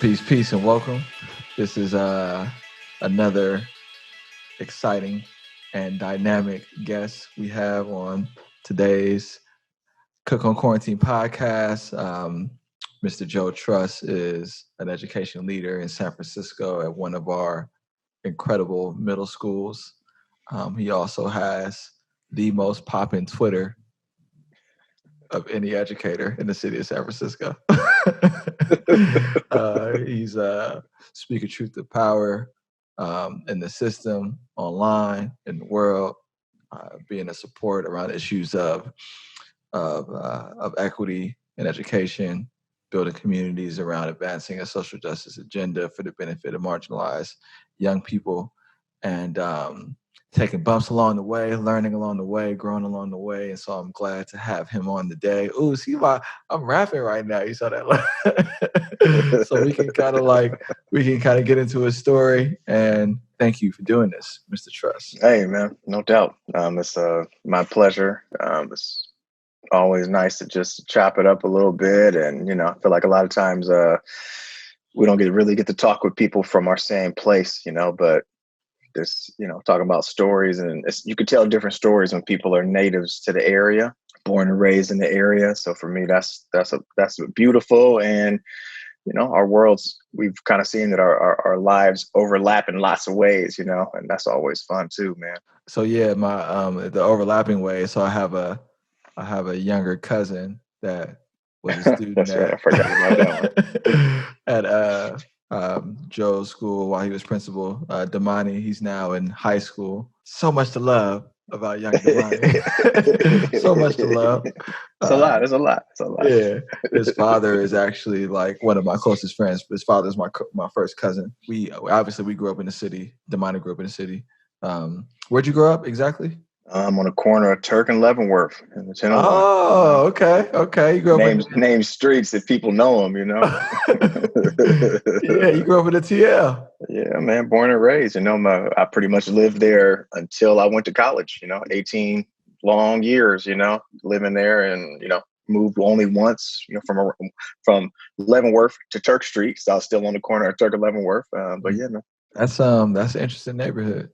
Peace, and welcome. This is another exciting and dynamic guest we have on today's Cook on Quarantine podcast. Mr. Joe Truss is an education leader in San Francisco at one of our incredible middle schools. He also has the most poppin' Twitter of any educator in the city of San Francisco. He's speaking truth to power in the system, online, in the world, being a support around issues of equity in education, building communities around advancing a social justice agenda for the benefit of marginalized young people, and taking bumps along the way, learning along the way, growing along the way. And so I'm glad to have him on today. Ooh, see why I'm rapping right now. You saw that? So we can kind of get into his story. And thank you for doing this, Mr. Truss. Hey, man, no doubt. It's my pleasure. It's always nice to just chop it up a little bit. And, I feel like a lot of times we don't really get to talk with people from our same place, but this, talking about stories, and you could tell different stories when people are natives to the area, born and raised in the area. So for me, that's beautiful. And, our worlds, we've kind of seen that our lives overlap in lots of ways, and that's always fun too, man. So yeah, my the overlapping way. So I have a younger cousin that was a student That's right. I forgot about that one. At Joe's school while he was principal, Damani. He's now in high school. So much to love about young Damani. So much to love. It's a lot. It's a lot. Yeah. His father is actually like one of my closest friends. His father is my first cousin. We grew up in the city. Damani grew up in the city. Where'd you grow up exactly? I'm on the corner of Turk and Leavenworth in the Tenderloin. Oh, okay. You grew up name streets if people know them, Yeah, you grew up in the TL. Yeah, man, born and raised. I pretty much lived there until I went to college. 18 long years. Living there, and moved only once. From Leavenworth to Turk Street. So I was still on the corner of Turk and Leavenworth. But yeah, man. That's an interesting neighborhood.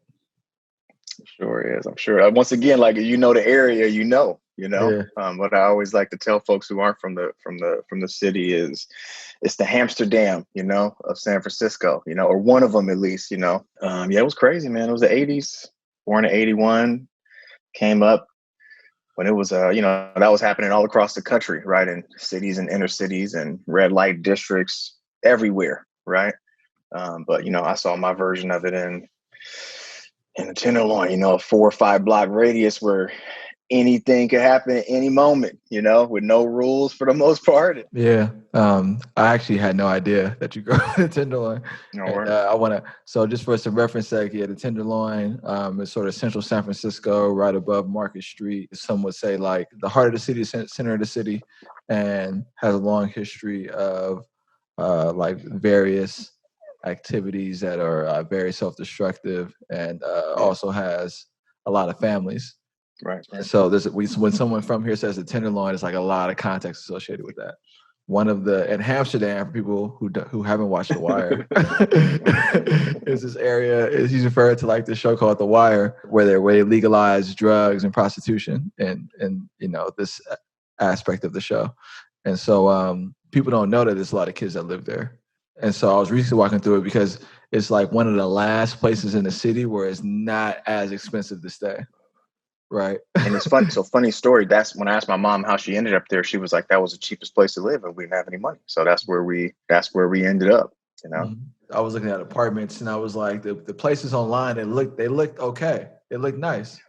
Sure is. I'm sure. Once again, like the area, Yeah. What I always like to tell folks who aren't from the city is it's the Amsterdam, of San Francisco, or one of them at least, it was crazy, man. It was the 80s, born in 81, came up when it was, that was happening all across the country, right? In cities and inner cities and red light districts everywhere, right? But, I saw my version of it in the Tenderloin, a 4 or 5 block radius where anything could happen at any moment, with no rules for the most part. Yeah. I actually had no idea that you grew up in the Tenderloin. So just for some reference sake, the Tenderloin is sort of central San Francisco, right above Market Street. Some would say like the heart of the city, center of the city, and has a long history of like various activities that are very self-destructive, and also has a lot of families. Right. So when someone from here says the Tenderloin, it's like a lot of context associated with that. One of in Amsterdam, for people who haven't watched The Wire, is this area. He's referred to like this show called The Wire, where they legalize drugs and prostitution, and this aspect of the show. And so people don't know that there's a lot of kids that live there. And so I was recently walking through it because it's like one of the last places in the city where it's not as expensive to stay. Right. And it's funny. So funny story. That's when I asked my mom how she ended up there. She was like, that was the cheapest place to live and we didn't have any money. So that's where we ended up, Mm-hmm. I was looking at apartments and I was like, the places online, they looked okay. They looked nice.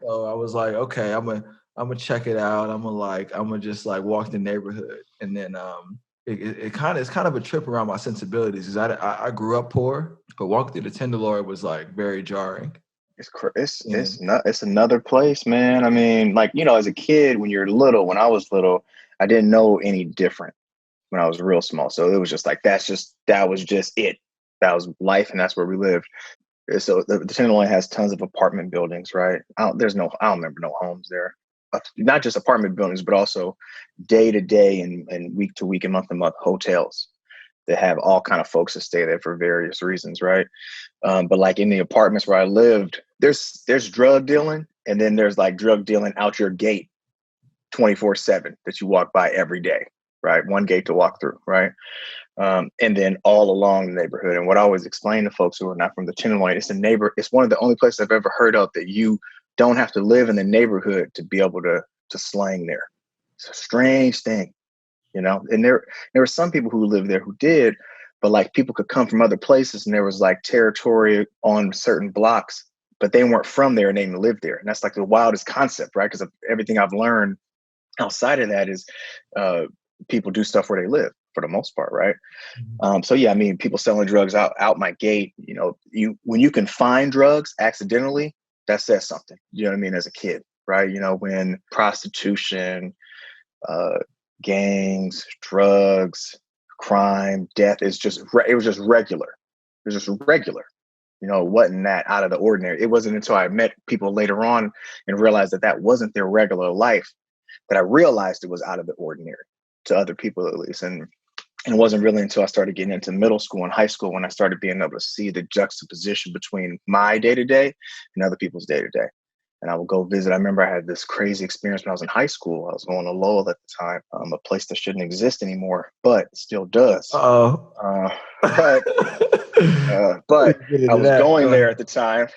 So I was like, okay, I'm gonna check it out. I'm gonna just like walk the neighborhood. And then it's kind of a trip around my sensibilities because I grew up poor, but walking through the Tenderloin was like very jarring. It's another place, man. I mean, like, as a kid, when I was little, I didn't know any different when I was real small. So it was just like, that was just it. That was life. And that's where we lived. So the Tenderloin has tons of apartment buildings, right? I don't remember no homes there. Not just apartment buildings, but also day to day and week to week and month to month hotels They have all kind of folks that stay there for various reasons, right? But like in the apartments where I lived, there's drug dealing, and then there's like drug dealing out your gate 24/7 that you walk by every day, right? One gate to walk through, right? And then all along the neighborhood. And what I always explain to folks who are not from the Tenderloin, it's one of the only places I've ever heard of that you don't have to live in the neighborhood to be able to slang there. It's a strange thing, you know. And there were some people who lived there who did, but like people could come from other places, and there was like territory on certain blocks, but they weren't from there and they even lived there. And that's like the wildest concept, right? Because everything I've learned outside of that is people do stuff where they live for the most part, right? So yeah, I mean, people selling drugs out my gate. You know, when you can find drugs accidentally, that says something. You know what I mean? As a kid, right? You know, when prostitution, gangs, drugs, crime, death is just it was just regular. It was just regular. You know, it wasn't that out of the ordinary. It wasn't until I met people later on and realized that that wasn't their regular life that I realized it was out of the ordinary to other people, at least. And it wasn't really until I started getting into middle school and high school when I started being able to see the juxtaposition between my day-to-day and other people's day-to-day. And I would go visit. I remember I had this crazy experience when I was in high school. I was going to Lowell at the time, a place that shouldn't exist anymore, but still does. Oh. But I was going there at the time.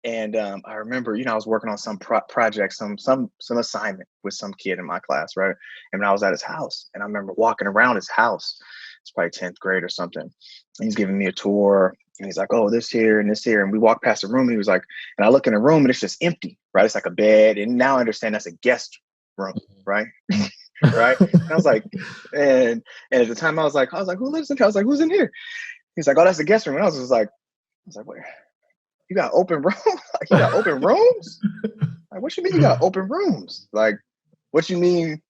And I remember, you know, I was working on some project, some assignment with some kid in my class, right? And I was at his house, and I remember walking around his house. It's probably 10th grade or something. And he's giving me a tour, and he's like, "Oh, this here and this here." And we walk past the room, and he was like, and I look in the room, and it's just empty, right? It's like a bed, and now I understand that's a guest room, right? Right? And I was like, and at the time I was like, who lives in here? I was like, who's in here? He's like, "Oh, that's the guest room." And I was like, where? You got open rooms? Like, you got open rooms? Like, what you mean you got open rooms? Like, what you mean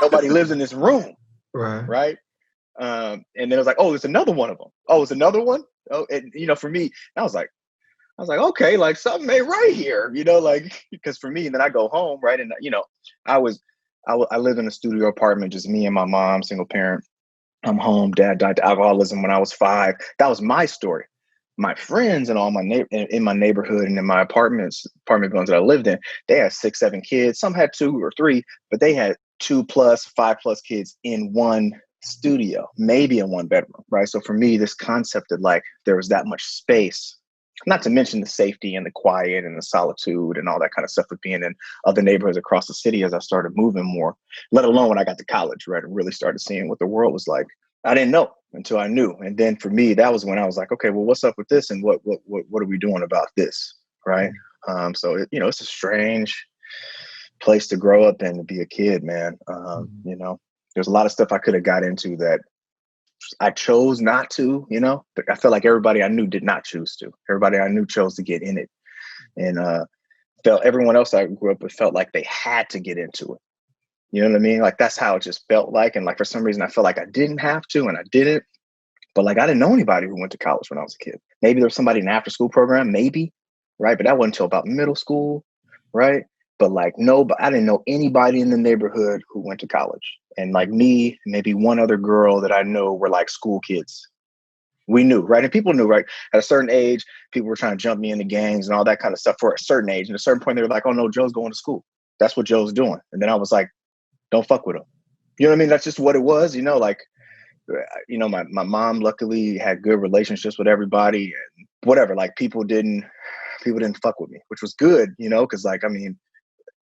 nobody lives in this room? Right? And then it was like, oh, it's another one of them. Oh, it's another one? Oh, and you know, for me, I was like, okay, like something ain't right here, you know, like, because for me, and then I go home, right? And you know, I live in a studio apartment, just me and my mom, single parent. I'm home. Dad died to alcoholism when I was 5. That was my story. My friends and all my in my neighborhood and in my apartment buildings that I lived in, they had 6, 7 kids. Some had 2 or 3, but they had 2+, 5+ kids in one studio, maybe in one bedroom, right? So for me, this concept that like there was that much space, not to mention the safety and the quiet and the solitude and all that kind of stuff with being in other neighborhoods across the city as I started moving more, let alone when I got to college, right? And really started seeing what the world was like. I didn't know until I knew. And then for me, that was when I was like, okay, well, what's up with this? And what are we doing about this? Right. So, you know, it's a strange place to grow up and to be a kid, man. You know, there's a lot of stuff I could have got into that I chose not to, you know, but I feel like everybody I knew did not choose to. Everybody I knew chose to get in it. And felt everyone else I grew up with felt like they had to get into it. You know what I mean? Like, that's how it just felt like. And like, for some reason, I felt like I didn't have to, and I didn't. But like, I didn't know anybody who went to college when I was a kid. Maybe there was somebody in the after school program, maybe, right? But that wasn't until about middle school, right? But like, no, but I didn't know anybody in the neighborhood who went to college. And like me, maybe one other girl that I know were like school kids. We knew, right? And people knew, right? At a certain age, people were trying to jump me into gangs and all that kind of stuff for a certain age. And at a certain point, they were like, oh no, Joe's going to school. That's what Joe's doing. And then I was like, don't fuck with him. You know what I mean? That's just what it was, you know, like, you know, my mom luckily had good relationships with everybody and whatever, like people didn't fuck with me, which was good, you know, because like, I mean,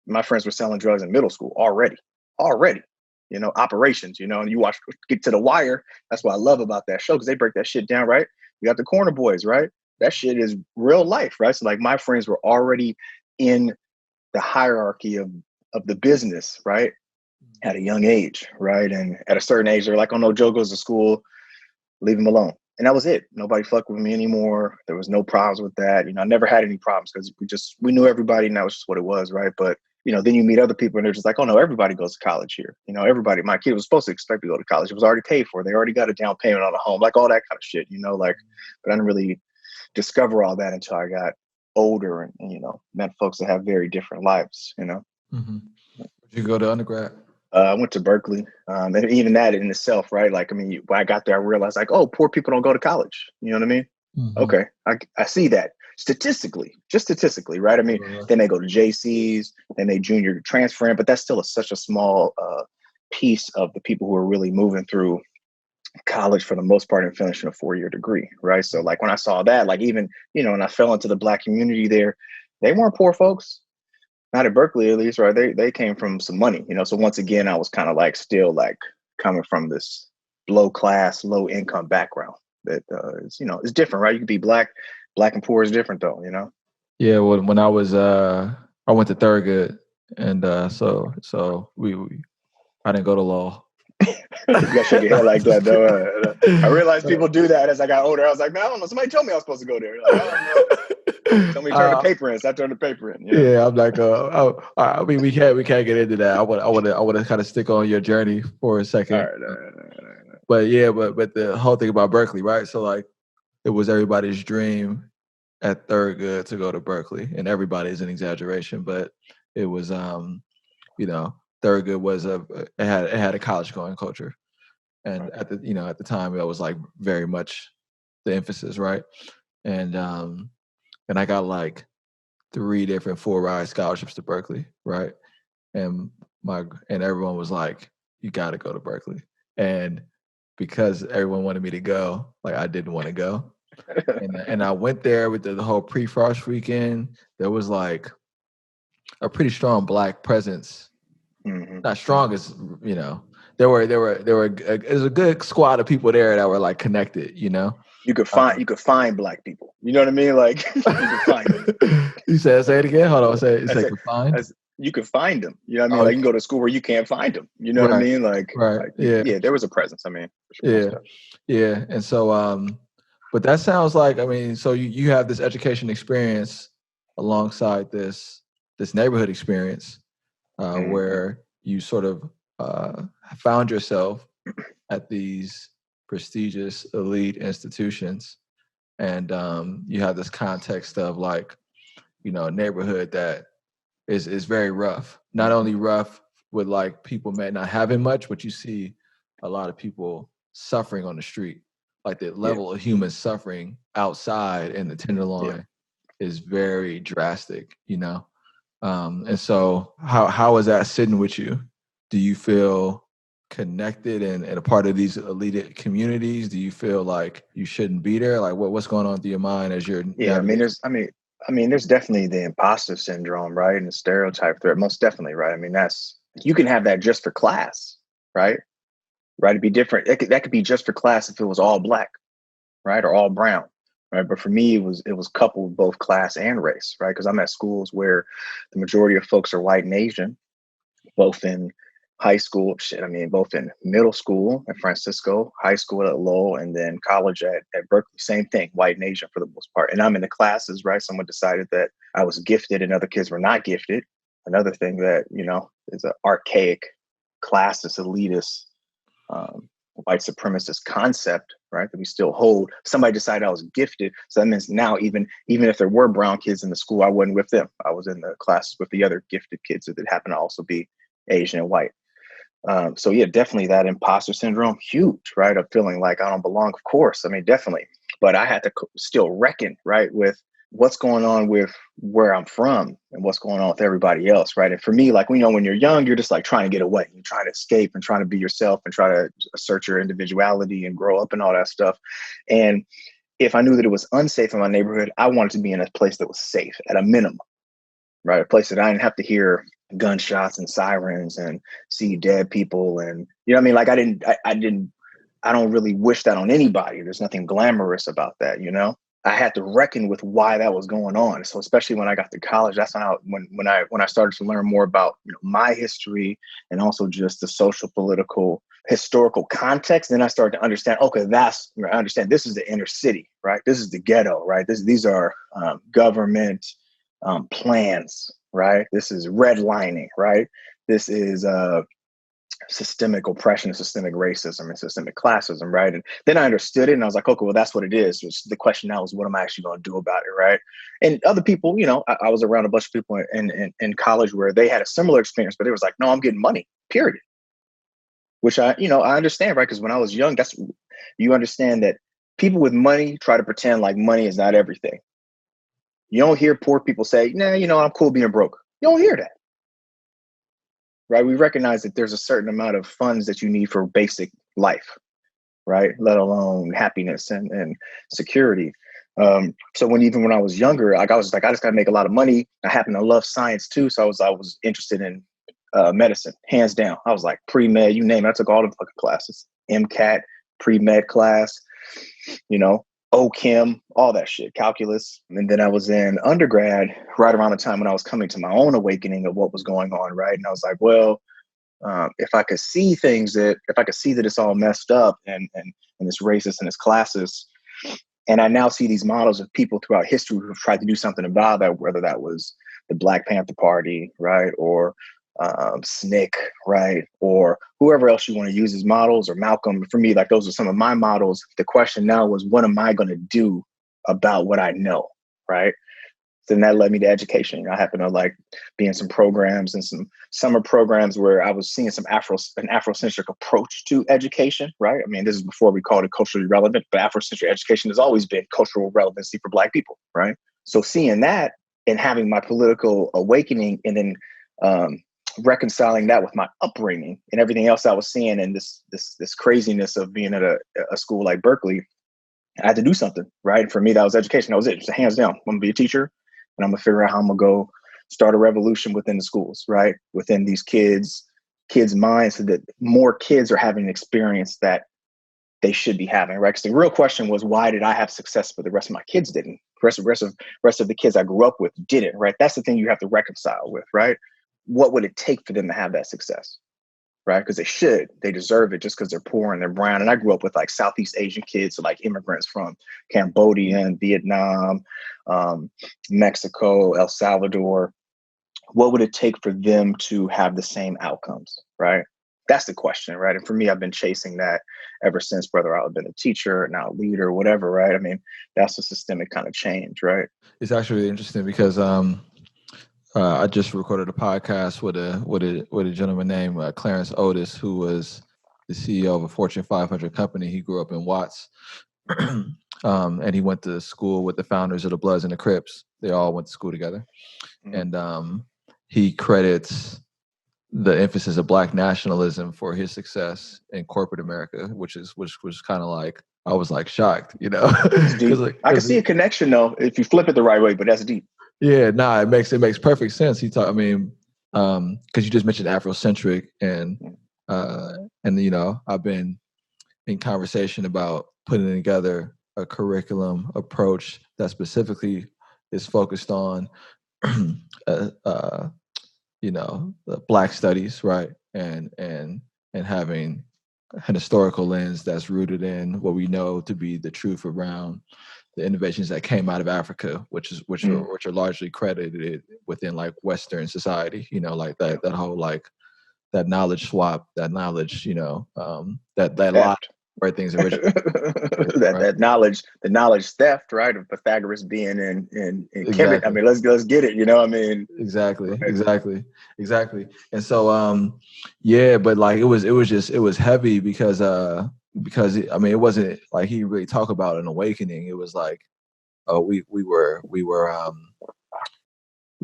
my friends were selling drugs in middle school already, you know, operations, you know, and you watch Get to the Wire. That's what I love about that show, because they break that shit down, right? You got the corner boys, right? That shit is real life, right? So like my friends were already in the hierarchy of the business, right? At a young age, right? And at a certain age, they're like, oh no, Joe goes to school, leave him alone. And that was it. Nobody fucked with me anymore. There was no problems with that. You know, I never had any problems because we knew everybody, and that was just what it was, right? But, you know, then you meet other people and they're just like, oh no, everybody goes to college here. You know, everybody, my kid was supposed to expect to go to college. It was already paid for. They already got a down payment on a home, like all that kind of shit, you know, like, but I didn't really discover all that until I got older and you know, met folks that have very different lives, you know. Did you go to undergrad? I went to Berkeley, and even that in itself, right? Like, I mean, when I got there, I realized like, oh, poor people don't go to college. You know what I mean? Mm-hmm. Okay, I see that just statistically, right? I mean, they may go to JCs, they may junior transfer in, but that's still such a small piece of the people who are really moving through college for the most part and finishing a 4-year degree, right? So like when I saw that, like even, and I fell into the Black community there, they weren't poor folks, not at Berkeley at least, right? They came from some money, So once again, I was kind of like still like coming from this low class, low income background that is, it's different, right? You can be black and poor is different though, Yeah, when I was I went to Thurgood, and so we I didn't go to Lowell. You gotta shake your head like that though. I realized people do that as I got older. I was like, man, I don't know. Somebody told me I was supposed to go there. Like, I don't know. Tell me to turn the paper in. So I turned the paper in. Yeah, I'm like, I mean, we can't get into that. I want to kind of stick on your journey for a second. All right. But yeah, but the whole thing about Berkeley, right? So like, it was everybody's dream at Thurgood to go to Berkeley, and everybody is an exaggeration, but it was Thurgood was it had a college going culture, and at the time that was like very much the emphasis, right? And I got like 3 different full ride scholarships to Berkeley, right? And everyone was like, you got to go to Berkeley, and because everyone wanted me to go, like I didn't want to go. And I went there with the whole pre-frost weekend. There was like a pretty strong Black presence. Mm-hmm. Not strong as there was a good squad of people there that were like connected. You could find Black people. You know what I mean? Like you could find them. You say it again. Hold on. Say find. You could find them. You know what I mean? Like you can go to school where you can't find them. You know what I mean? Like, yeah, there was a presence. I mean, for sure. Yeah. And so, but that sounds like, I mean, so you have this education experience alongside this neighborhood experience, where you sort of found yourself at these prestigious elite institutions, and you have this context of like, a neighborhood that is very rough. Not only rough with like people may not having much, but you see a lot of people suffering on the street. Like the level of human suffering outside in the Tenderloin is very drastic, And so how is that sitting with you? Do you feel connected and a part of these elite communities? Do you feel like you shouldn't be there? Like what's going on through your mind as you're there's definitely the imposter syndrome, right? And the stereotype threat, most definitely, right? I mean, you can have that just for class, right? Right? It'd be different. That could be just for class if it was all Black, right? Or all brown, right? But for me, it was coupled with both class and race, right? Because I'm at schools where the majority of folks are white and Asian, both in high school, both in middle school at Francisco, high school at Lowell, and then college at Berkeley. Same thing, white and Asian for the most part. And I'm in the classes, right? Someone decided that I was gifted and other kids were not gifted. Another thing that, is an archaic, classist, elitist, white supremacist concept, right? That we still hold. Somebody decided I was gifted. So that means now even if there were brown kids in the school, I wasn't with them. I was in the classes with the other gifted kids that happen to also be Asian and white. So yeah, definitely that imposter syndrome, huge, right? Of feeling like I don't belong, of course. I mean, definitely. But I had to still reckon, right, with what's going on with where I'm from and what's going on with everybody else, right? And for me, like, when you're young, you're just like trying to get away. You're trying to escape and trying to be yourself and try to assert your individuality and grow up and all that stuff. And if I knew that it was unsafe in my neighborhood, I wanted to be in a place that was safe at a minimum, right? A place that I didn't have to hear gunshots and sirens and see dead people. And, what I mean? Like I don't really wish that on anybody. There's nothing glamorous about that, I had to reckon with why that was going on. So especially when I got to college, that's when I started to learn more about my history and also just the social, political, historical context. Then I started to understand, okay, I understand this is the inner city, right? This is the ghetto, right? These are government plans, right? This is redlining, right? This is systemic oppression and systemic racism and systemic classism, right? And then I understood it and I was like, okay, well, that's what it is. The question now is, what am I actually going to do about it, right? And other people, I was around a bunch of people in college where they had a similar experience, but it was like, no, I'm getting money, period. which I understand, right? Because when I was young, you understand that people with money try to pretend like money is not everything. You don't hear poor people say, nah, I'm cool being broke. You don't hear that, right? We recognize that there's a certain amount of funds that you need for basic life, right? Let alone happiness and security. So when I was younger, like I was like, I just got to make a lot of money. I happen to love science too. So I was interested in medicine, hands down. I was like pre-med, you name it. I took all the fucking classes, MCAT, pre-med class, OChem, all that shit, calculus. And then I was in undergrad right around the time when I was coming to my own awakening of what was going on, right? And I was like, well, if I could see that it's all messed up and it's racist and it's classist, and I now see these models of people throughout history who've tried to do something about that, whether that was the Black Panther Party, right, or SNCC, right, or whoever else you want to use as models, or Malcolm. For me, like those are some of my models. The question now was, what am I going to do about what I know, right? Then that led me to education. I happened to like be in some programs and some summer programs where I was seeing an Afrocentric approach to education, right? I mean, this is before we called it culturally relevant, but Afrocentric education has always been cultural relevancy for Black people, right? So seeing that and having my political awakening, and then reconciling that with my upbringing and everything else I was seeing, and this craziness of being at a school like Berkeley, I had to do something, right? And for me, that was education. That was it. Just hands down. I'm going to be a teacher, and I'm going to figure out how I'm going to go start a revolution within the schools, right? Within these kids' minds, so that more kids are having an experience that they should be having, right? Because the real question was, why did I have success but the rest of my kids didn't? The rest of the kids I grew up with didn't, right? That's the thing you have to reconcile with, right? What would it take for them to have that success? Right? Because they deserve it just because they're poor and they're brown. And I grew up with like Southeast Asian kids, so like immigrants from Cambodia and Vietnam, Mexico, El Salvador. What would it take for them to have the same outcomes? Right? That's the question, right? And for me, I've been chasing that ever since, whether I've been a teacher, now a leader, whatever, right? I mean, that's a systemic kind of change, right? It's actually interesting because I just recorded a podcast with a gentleman named Clarence Otis, who was the CEO of a Fortune 500 company. He grew up in Watts, and he went to school with the founders of the Bloods and the Crips. They all went to school together, and he credits the emphasis of Black nationalism for his success in corporate America, which was kind of like, I was like shocked, I can see a connection though if you flip it the right way, but that's deep. Yeah, it makes perfect sense. Because you just mentioned Afrocentric, and I've been in conversation about putting together a curriculum approach that specifically is focused on, the Black studies, right, and having an historical lens that's rooted in what we know to be the truth around the innovations that came out of Africa, which are largely credited within like Western society, like that whole like that knowledge swap, that knowledge, that lot where things originally that knowledge, the knowledge theft, right? Of Pythagoras being in exactly. Kemet. I mean, let's get it, I mean. Exactly. And so but like it was heavy because I mean, it wasn't like he really talked about an awakening. It was like, we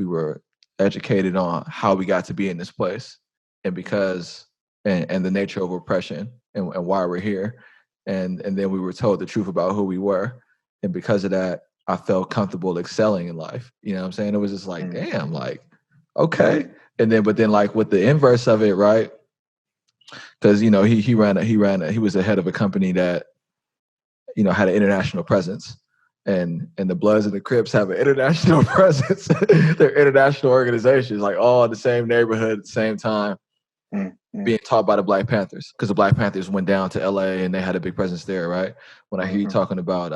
were educated on how we got to be in this place, and because and the nature of oppression, and why we're here, and then we were told the truth about who we were, and because of that, I felt comfortable excelling in life. You know what I'm saying? It was just like, damn, like, okay. And then, but then, like with the inverse of it, right? Because he was the head of a company that had an international presence, and the Bloods and the Crips have an international presence. They're international organizations, like all in the same neighborhood at the same time, being taught by the Black Panthers, because the Black Panthers went down to LA and they had a big presence there, right? When I hear you talking about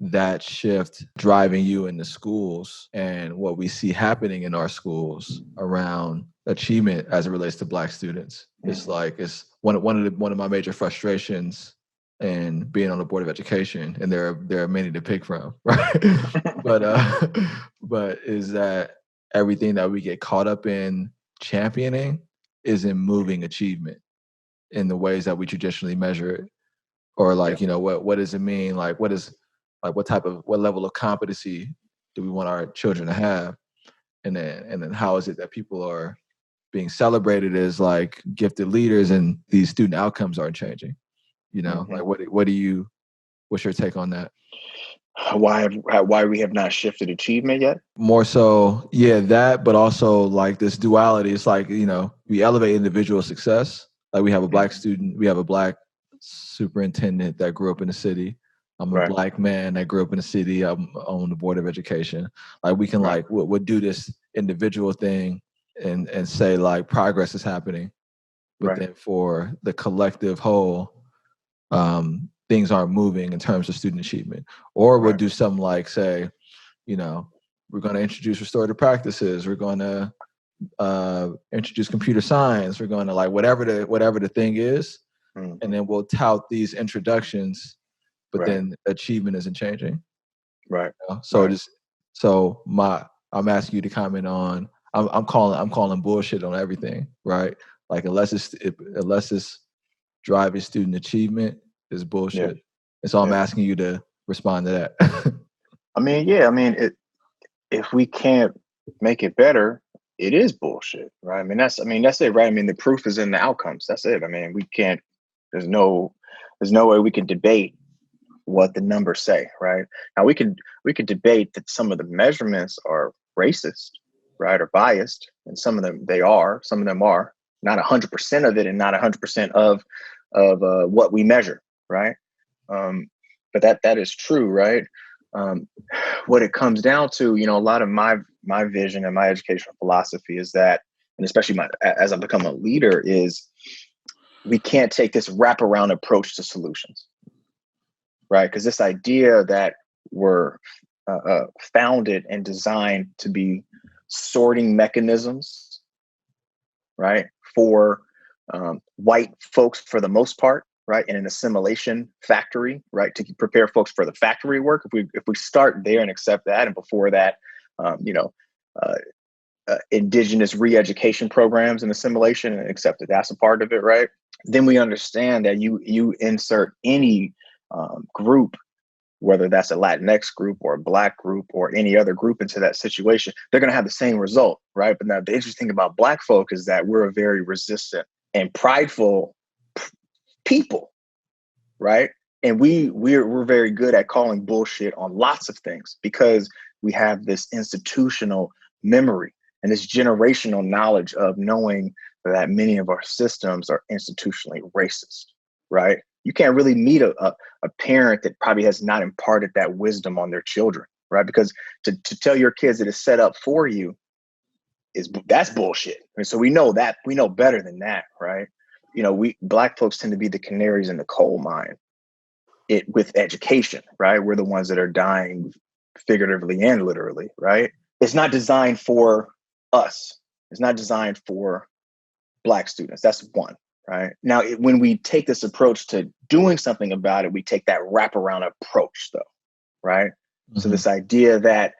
that shift driving you in the schools and what we see happening in our schools around achievement as it relates to Black students, it's like, it's one of my major frustrations and being on the board of education, and there are many to pick from, right? but is that everything that we get caught up in championing is in moving achievement. in the ways that we traditionally measure it? Or like, what does it mean? Like, what level of competency do we want our children to have? And then how is it that people are being celebrated as like gifted leaders and these student outcomes aren't changing? Like what's your take on that? Why we have not shifted achievement yet? More so, that, but also like this duality. It's like, we elevate individual success. Like we have a black student, we have a black superintendent that grew up in the city. I'm a black man that grew up in the city. I'm on the board of education. Like we can like we'll do this individual thing and say like progress is happening, but then for the collective whole, things aren't moving in terms of student achievement. Or we'll do something like say, we're going to introduce restorative practices. We're going to introduce computer science. We're going to like whatever the thing is, and then we'll tout these introductions, but then achievement isn't changing. Right. So I'm asking you to comment on. I'm calling bullshit on everything. Right. Like unless it's driving student achievement is bullshit. And so I'm asking you to respond to that. If we can't make it better, it is bullshit, right? That's it, right? The proof is in the outcomes. That's it. We can't. There's no way we can debate what the numbers say, right? Now we could debate that some of the measurements are racist, right, or biased, and some of them are. Some of them are not 100% of it, and not 100% of what we measure, right? But that is true, right? What it comes down to, a lot of my vision and my educational philosophy is that, and especially as I've become a leader, is we can't take this wraparound approach to solutions, right? Because this idea that we're founded and designed to be sorting mechanisms, right, for white folks for the most part, right, in an assimilation factory, right, to prepare folks for the factory work. If we start there and accept that, and before that, indigenous re-education programs and assimilation, and accept that that's a part of it, right, then we understand that you insert any group, whether that's a Latinx group or a Black group or any other group into that situation, they're going to have the same result, right? But now the interesting thing about Black folk is that we're a very resistant and prideful people, right? And we're very good at calling bullshit on lots of things because we have this institutional memory and this generational knowledge of knowing that many of our systems are institutionally racist, right? You can't really meet a parent that probably has not imparted that wisdom on their children, right? Because to tell your kids that it's set up for you that's bullshit. And so we know better than that, right? We Black folks tend to be the canaries in the coal mine with education, right? We're the ones that are dying figuratively and literally, right? It's not designed for us. It's not designed for Black students. That's one, right? Now, when we take this approach to doing something about it, we take that wraparound approach, though, right? Mm-hmm. So this idea that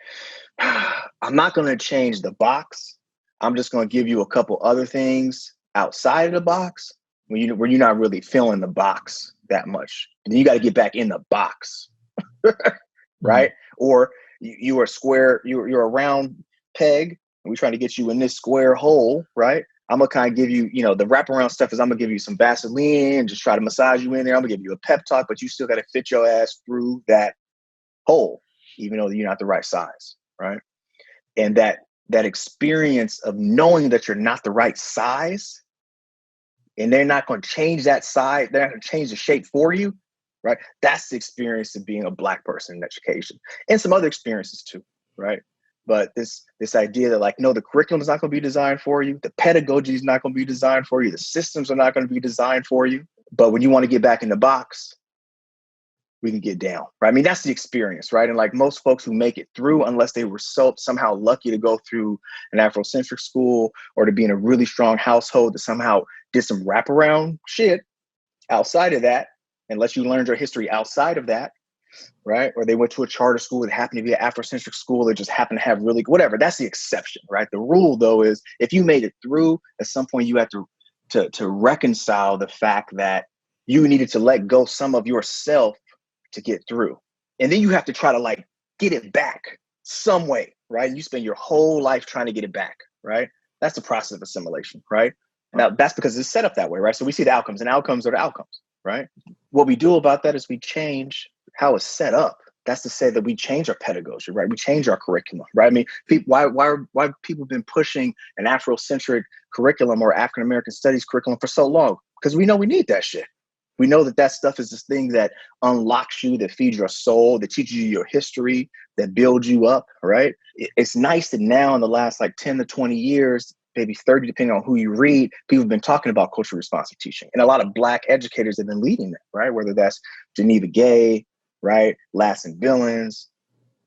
I'm not going to change the box. I'm just going to give you a couple other things outside of the box when you're not really filling the box that much. And then you got to get back in the box, right? Mm-hmm. Or you are square, you're a round peg, and we're trying to get you in this square hole, right? I'm going to kind of give you, the wraparound stuff is I'm going to give you some Vaseline and just try to massage you in there. I'm going to give you a pep talk, but you still got to fit your ass through that hole, even though you're not the right size, right? And that experience of knowing that you're not the right size, and they're not going to change that size, they're not going to change the shape for you, right? That's the experience of being a Black person in education, and some other experiences too, right? But this idea that no, the curriculum is not going to be designed for you, the pedagogy is not going to be designed for you, the systems are not going to be designed for you. But when you want to get back in the box, we can get down, right? That's the experience, right? And most folks who make it through, unless they were somehow lucky to go through an Afrocentric school or to be in a really strong household that somehow did some wraparound shit outside of that, unless you learned your history outside of that, right? Or they went to a charter school that happened to be an Afrocentric school that just happened to have really, whatever. That's the exception, right? The rule, though, is if you made it through, at some point you have to to reconcile the fact that you needed to let go some of yourself to get through. And then you have to try to like get it back some way, right? You spend your whole life trying to get it back, right? That's the process of assimilation, right? Now that's because it's set up that way, right? So we see the outcomes, and outcomes are the outcomes, right? What we do about that is we change how it's set up. That's to say that we change our pedagogy, right? We change our curriculum, right? I mean, why have people been pushing an Afrocentric curriculum or African American studies curriculum for so long? Because we know we need that shit. We know that that stuff is this thing that unlocks you, that feeds your soul, that teaches you your history, that builds you up, right? It's nice that now in the last like 10 to 20 years, maybe 30, depending on who you read, people have been talking about culturally responsive teaching. And a lot of Black educators have been leading that, right? Whether that's Geneva Gay, right? Lassen Billings,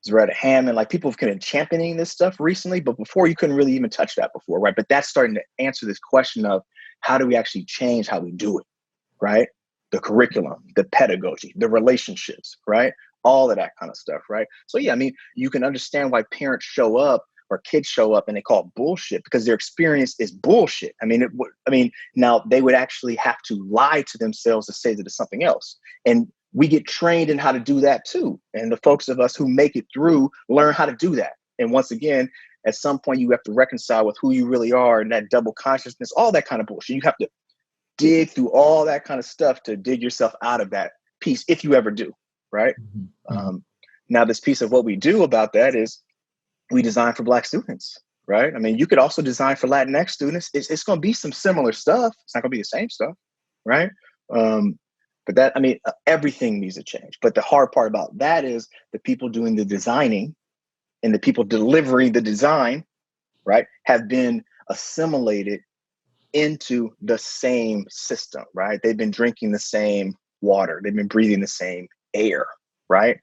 Zaretta Hammond, like people have been championing this stuff recently, but before you couldn't really even touch that before, right? But that's starting to answer this question of how do we actually change how we do it, right? The curriculum, the pedagogy, the relationships, right? All of that kind of stuff, right? So yeah, I mean, you can understand why parents show up or kids show up and they call it bullshit because their experience is bullshit. I mean, now they would actually have to lie to themselves to say that it's something else. And we get trained in how to do that too. And the folks of us who make it through learn how to do that. And once again, at some point you have to reconcile with who you really are and that double consciousness, all that kind of bullshit. You have to dig through all that kind of stuff to dig yourself out of that piece, if you ever do, right? Mm-hmm. Now, this piece of what we do about that is we design for Black students, right? I mean, you could also design for Latinx students. It's going to be some similar stuff. It's not going to be the same stuff, right? But that, I mean, everything needs to change. But the hard part about that is the people doing the designing and the people delivering the design, right, have been assimilated into the same system, right? They've been drinking the same water. They've been breathing the same air, right?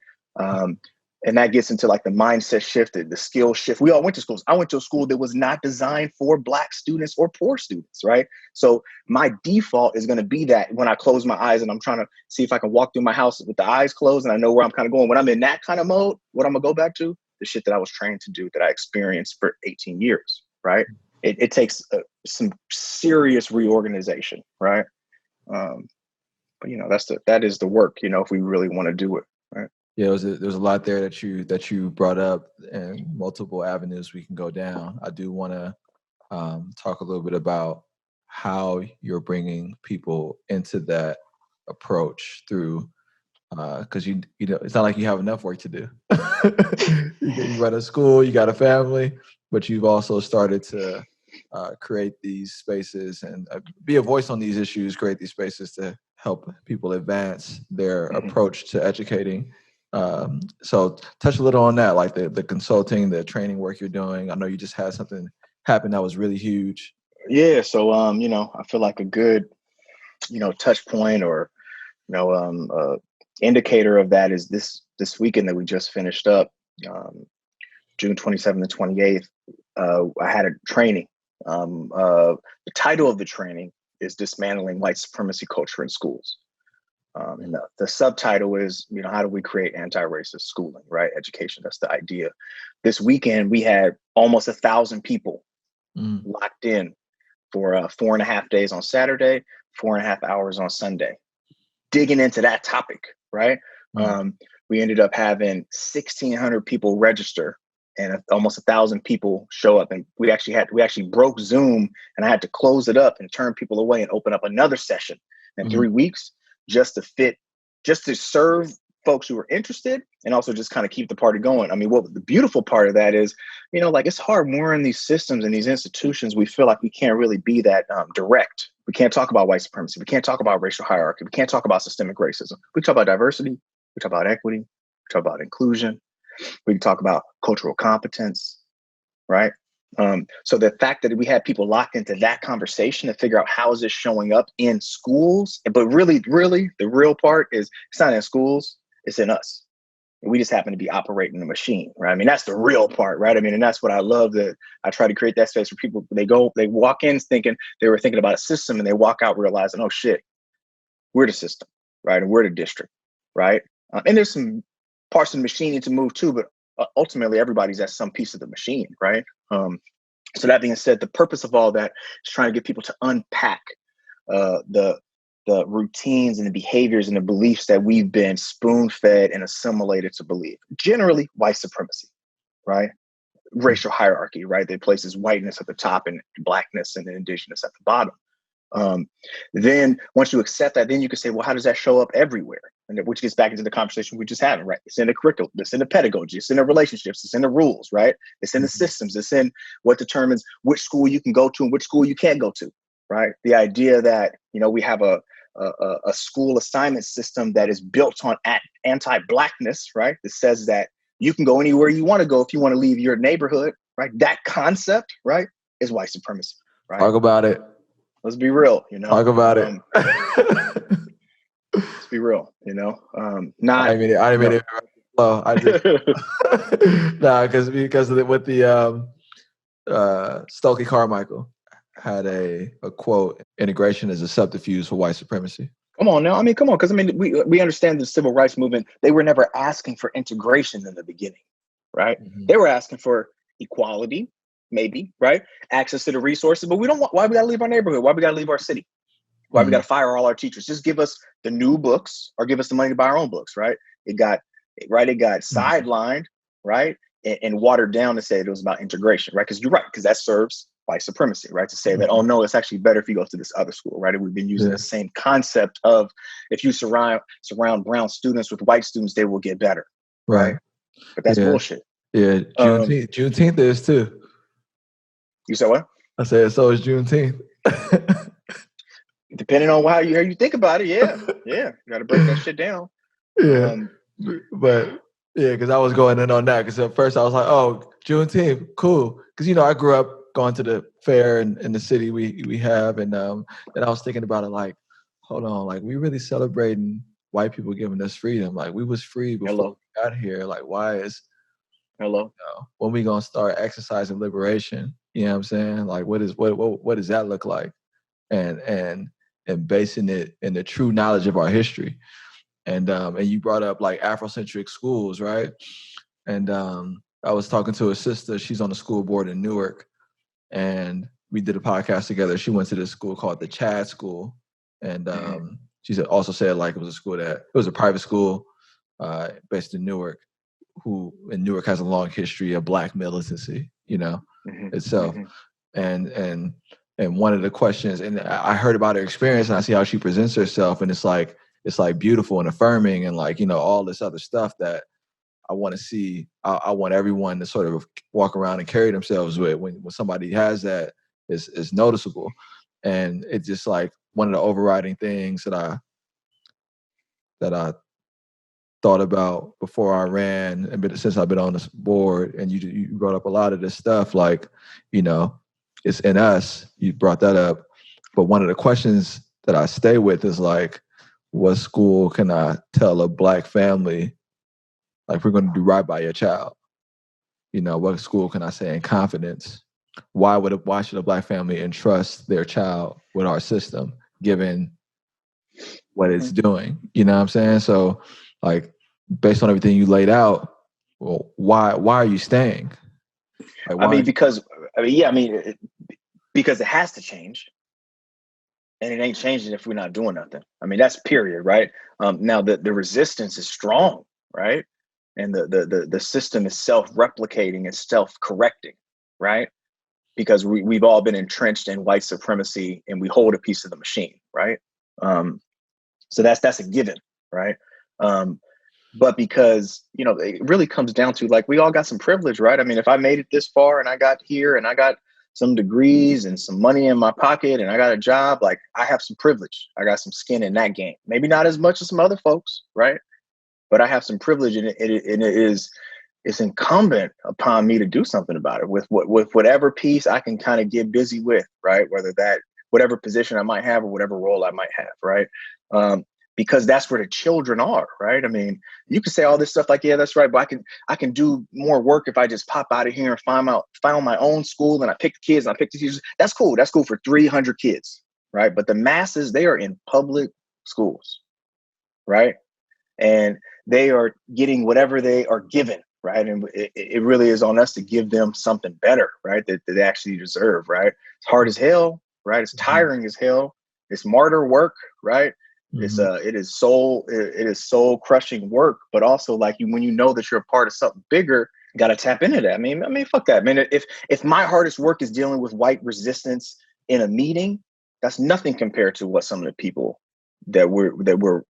And that gets into like the mindset shift, the skill shift. We all went to schools. I went to a school that was not designed for Black students or poor students, right? So my default is going to be that when I close my eyes and I'm trying to see if I can walk through my house with the eyes closed and I know where I'm kind of going. When I'm in that kind of mode, what I'm going to go back to, the shit that I was trained to do, that I experienced for 18 years, right? It takes some serious reorganization, right? But you know, that is the work, you know, if we really want to do it, right? Yeah, there's a lot there that you brought up, and multiple avenues we can go down. I do want to talk a little bit about how you're bringing people into that approach through, because you know it's not like you have enough work to do. You run a school, you got a family, but you've also started to create these spaces and be a voice on these issues. Create these spaces to help people advance their approach to educating. So touch a little on that, like the consulting, the training work you're doing. I know you just had something happen that was really huge. Yeah. So, you know, I feel like a good, you know, touch point or, you know, indicator of that is this weekend that we just finished up, June 27th and 28th. I had a training. The title of the training is Dismantling White Supremacy Culture in Schools. And the subtitle is, you know, how do we create anti-racist schooling, right? Education, that's the idea. This weekend, we had almost 1,000 people locked in for 4.5 days on Saturday, 4.5 hours on Sunday, digging into that topic, right? We ended up having 1,600 people register and almost 1,000 people show up. And we actually broke Zoom, and I had to close it up and turn people away and open up another session in 3 weeks just to serve folks who are interested and also just kind of keep the party going. I mean, what the beautiful part of that is, you know, like it's hard when we're in these systems and these institutions, we feel like we can't really be that direct. We can't talk about white supremacy. We can't talk about racial hierarchy. We can't talk about systemic racism. We talk about diversity. We talk about equity. We talk about inclusion. We can talk about cultural competence, right? So the fact that we had people locked into that conversation to figure out how is this showing up in schools, but really, the real part is it's not in schools, it's in us. We just happen to be operating the machine, right? I mean, that's the real part, right? I mean, and that's what I love, that I try to create that space for people. They walk in thinking they were thinking about a system, and they walk out realizing, oh shit, we're the system, right? And we're the district, right? And there's some parts of the machine need to move too, but ultimately everybody's at some piece of the machine, right? So that being said, the purpose of all that is trying to get people to unpack the routines and the behaviors and the beliefs that we've been spoon-fed and assimilated to believe. Generally, white supremacy, right? Racial hierarchy, right? That places whiteness at the top and blackness and indigenous at the bottom. Then once you accept that, then you can say, well, how does that show up everywhere? And which gets back into the conversation we just had, right? It's in the curriculum, it's in the pedagogy, it's in the relationships, it's in the rules, right? It's in the systems, it's in what determines which school you can go to and which school you can't go to, right? The idea that, we have a school assignment system that is built on anti-blackness, right? That says that you can go anywhere you want to go if you want to leave your neighborhood, right? That concept, right, is white supremacy, right? Talk about it. Let's be real, Talk about it. Let's be real, not. I didn't mean it. Well, I just nah, because with the Stokely Carmichael had a quote: "Integration is a subterfuge for white supremacy." Come on now. Come on. Because we understand the civil rights movement. They were never asking for integration in the beginning, right? Mm-hmm. They were asking for equality, maybe, right? Access to the resources. But we don't want, why we got to leave our neighborhood? Why we got to leave our city? Why we got to fire all our teachers? Just give us the new books or give us the money to buy our own books, right? It got sidelined, right? And watered down to say it was about integration, right? Because you're right, because that serves white supremacy, right? To say that, oh no, it's actually better if you go to this other school, right? And we've been using the same concept of if you surround brown students with white students, they will get better, right? But that's bullshit. Yeah, Juneteenth is too. You said what? I said so is Juneteenth. Depending on how you think about it, yeah. You got to break that shit down. Yeah, but yeah, because I was going in on that because at first I was like, oh, Juneteenth, cool, because I grew up going to the fair in the city we have, and then I was thinking about it like, hold on, like we really celebrating white people giving us freedom, like we was free before we got here, like why is when we gonna start exercising liberation? You know what I'm saying? Like what does that look like? And basing it in the true knowledge of our history. And you brought up like Afrocentric schools, right? And I was talking to a sister, she's on the school board in Newark, and we did a podcast together. She went to this school called the Chad School. And she also said like it was a private school based in Newark, and Newark has a long history of Black militancy, itself. And one of the questions, and I heard about her experience and I see how she presents herself, and it's like beautiful and affirming and like, all this other stuff that I want to see. I want everyone to sort of walk around and carry themselves with when somebody has that is noticeable. And it's just like one of the overriding things that I thought about before I ran, and since I've been on this board, and you brought up a lot of this stuff, like, it's in us. You brought that up. But one of the questions that I stay with is like, what school can I tell a Black family, like, we're going to do right by your child? What school can I say in confidence? Why should a Black family entrust their child with our system, given what it's doing? You know what I'm saying? So, like, based on everything you laid out, well, why are you staying? Like, because it has to change, and it ain't changing if we're not doing nothing. That's period, right? Now the resistance is strong, right? And the system is self-replicating and self-correcting, right? Because we've all been entrenched in white supremacy, and we hold a piece of the machine, right? So that's a given, right? But because, it really comes down to like, we all got some privilege, right? If I made it this far and I got here and I got some degrees and some money in my pocket and I got a job, like I have some privilege. I got some skin in that game. Maybe not as much as some other folks, right? But I have some privilege, and it's incumbent upon me to do something about it with whatever piece I can kind of get busy with, right? Whatever position I might have or whatever role I might have, right? Because that's where the children are, right? You can say all this stuff like, yeah, that's right, but I can do more work if I just pop out of here and find my own school, and I pick the kids and I pick the teachers. That's cool. That's cool for 300 kids, right? But the masses, they are in public schools, right? And they are getting whatever they are given, right? And it really is on us to give them something better, right? That they actually deserve, right? It's hard as hell, right? It's tiring as hell. It's martyr work, right? Mm-hmm. It is soul crushing work, but also like when you know that you're a part of something bigger, you got to tap into that. I mean, fuck that, man. If my hardest work is dealing with white resistance in a meeting, that's nothing compared to what some of the people that we're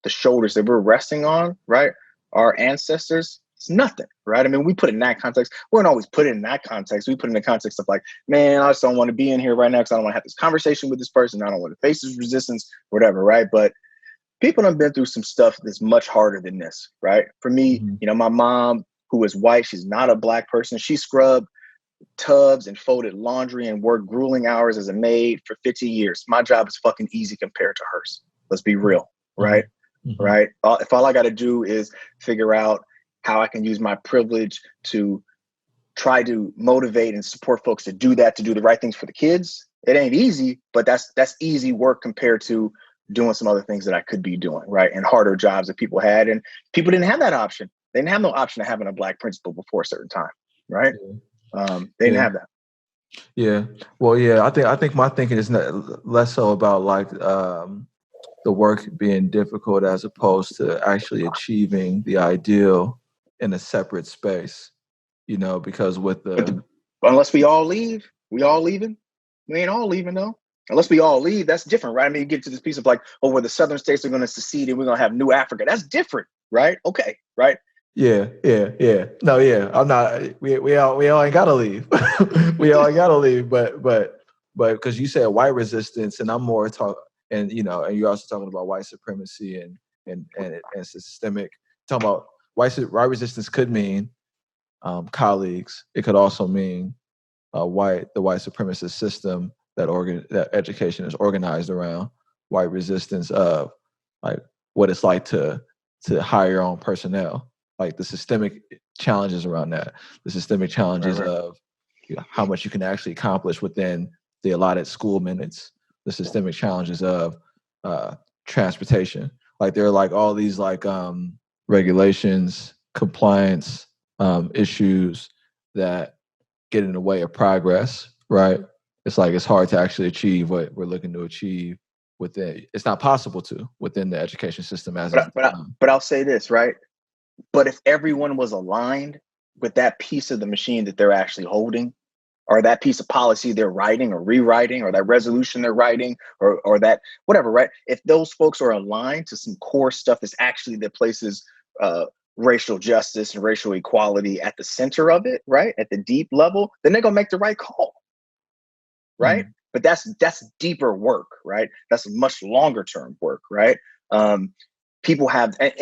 the shoulders that we're resting on, right? Our ancestors, it's nothing, right? I mean, we put it in that context. We don't always put it in that context. We put it in the context of like, man, I just don't want to be in here right now because I don't want to have this conversation with this person. I don't want to face this resistance, whatever, right? But people have been through some stuff that's much harder than this, right? For me, Mm-hmm. you know, my mom, who is white, she's not a black person. She scrubbed tubs and folded laundry and worked grueling hours as a maid for 15 years. My job is fucking easy compared to hers. Let's be real, right? Mm-hmm. Right? If all I got to do is figure out how I can use my privilege to try to motivate and support folks to do that, to do the right things for the kids, it ain't easy, but that's easy work compared to doing some other things that I could be doing, right? And harder jobs that people had. And people didn't have that option. They didn't have no option of having a black principal before a certain time, right? They didn't have that. Yeah. Well, yeah, I think my thinking is less so about like the work being difficult as opposed to actually achieving the ideal in a separate space, you know, because with unless we all leave, we all leaving. We ain't all leaving though. Unless we all leave, that's different, right? I mean, you get to this piece of like, oh, where the southern states are going to secede and we're going to have new Africa. That's different, right? Okay, right? Yeah. No, yeah. I'm not. We all ain't gotta leave. We all ain't gotta leave. But because you said white resistance, and I'm more talking, and you know, and you're also talking about white supremacy and systemic. Talking about white resistance could mean colleagues. It could also mean the white supremacist system that education is organized around. White resistance of like what it's like to hire your own personnel, like the systemic challenges around that, the systemic challenges of how much you can actually accomplish within the allotted school minutes, the systemic challenges of transportation. Like there are like all these like regulations, compliance issues that get in the way of progress, right? It's like it's hard to actually achieve what we're looking to achieve within. It's not possible to within the education system as but I'll say this, right? But if everyone was aligned with that piece of the machine that they're actually holding, or that piece of policy they're writing or rewriting, or that resolution they're writing, or that whatever, right? If those folks are aligned to some core stuff that's actually that places racial justice and racial equality at the center of it, right? At the deep level, then they're gonna make the right call, right? But that's deeper work, right? That's much longer term work, right? People have, and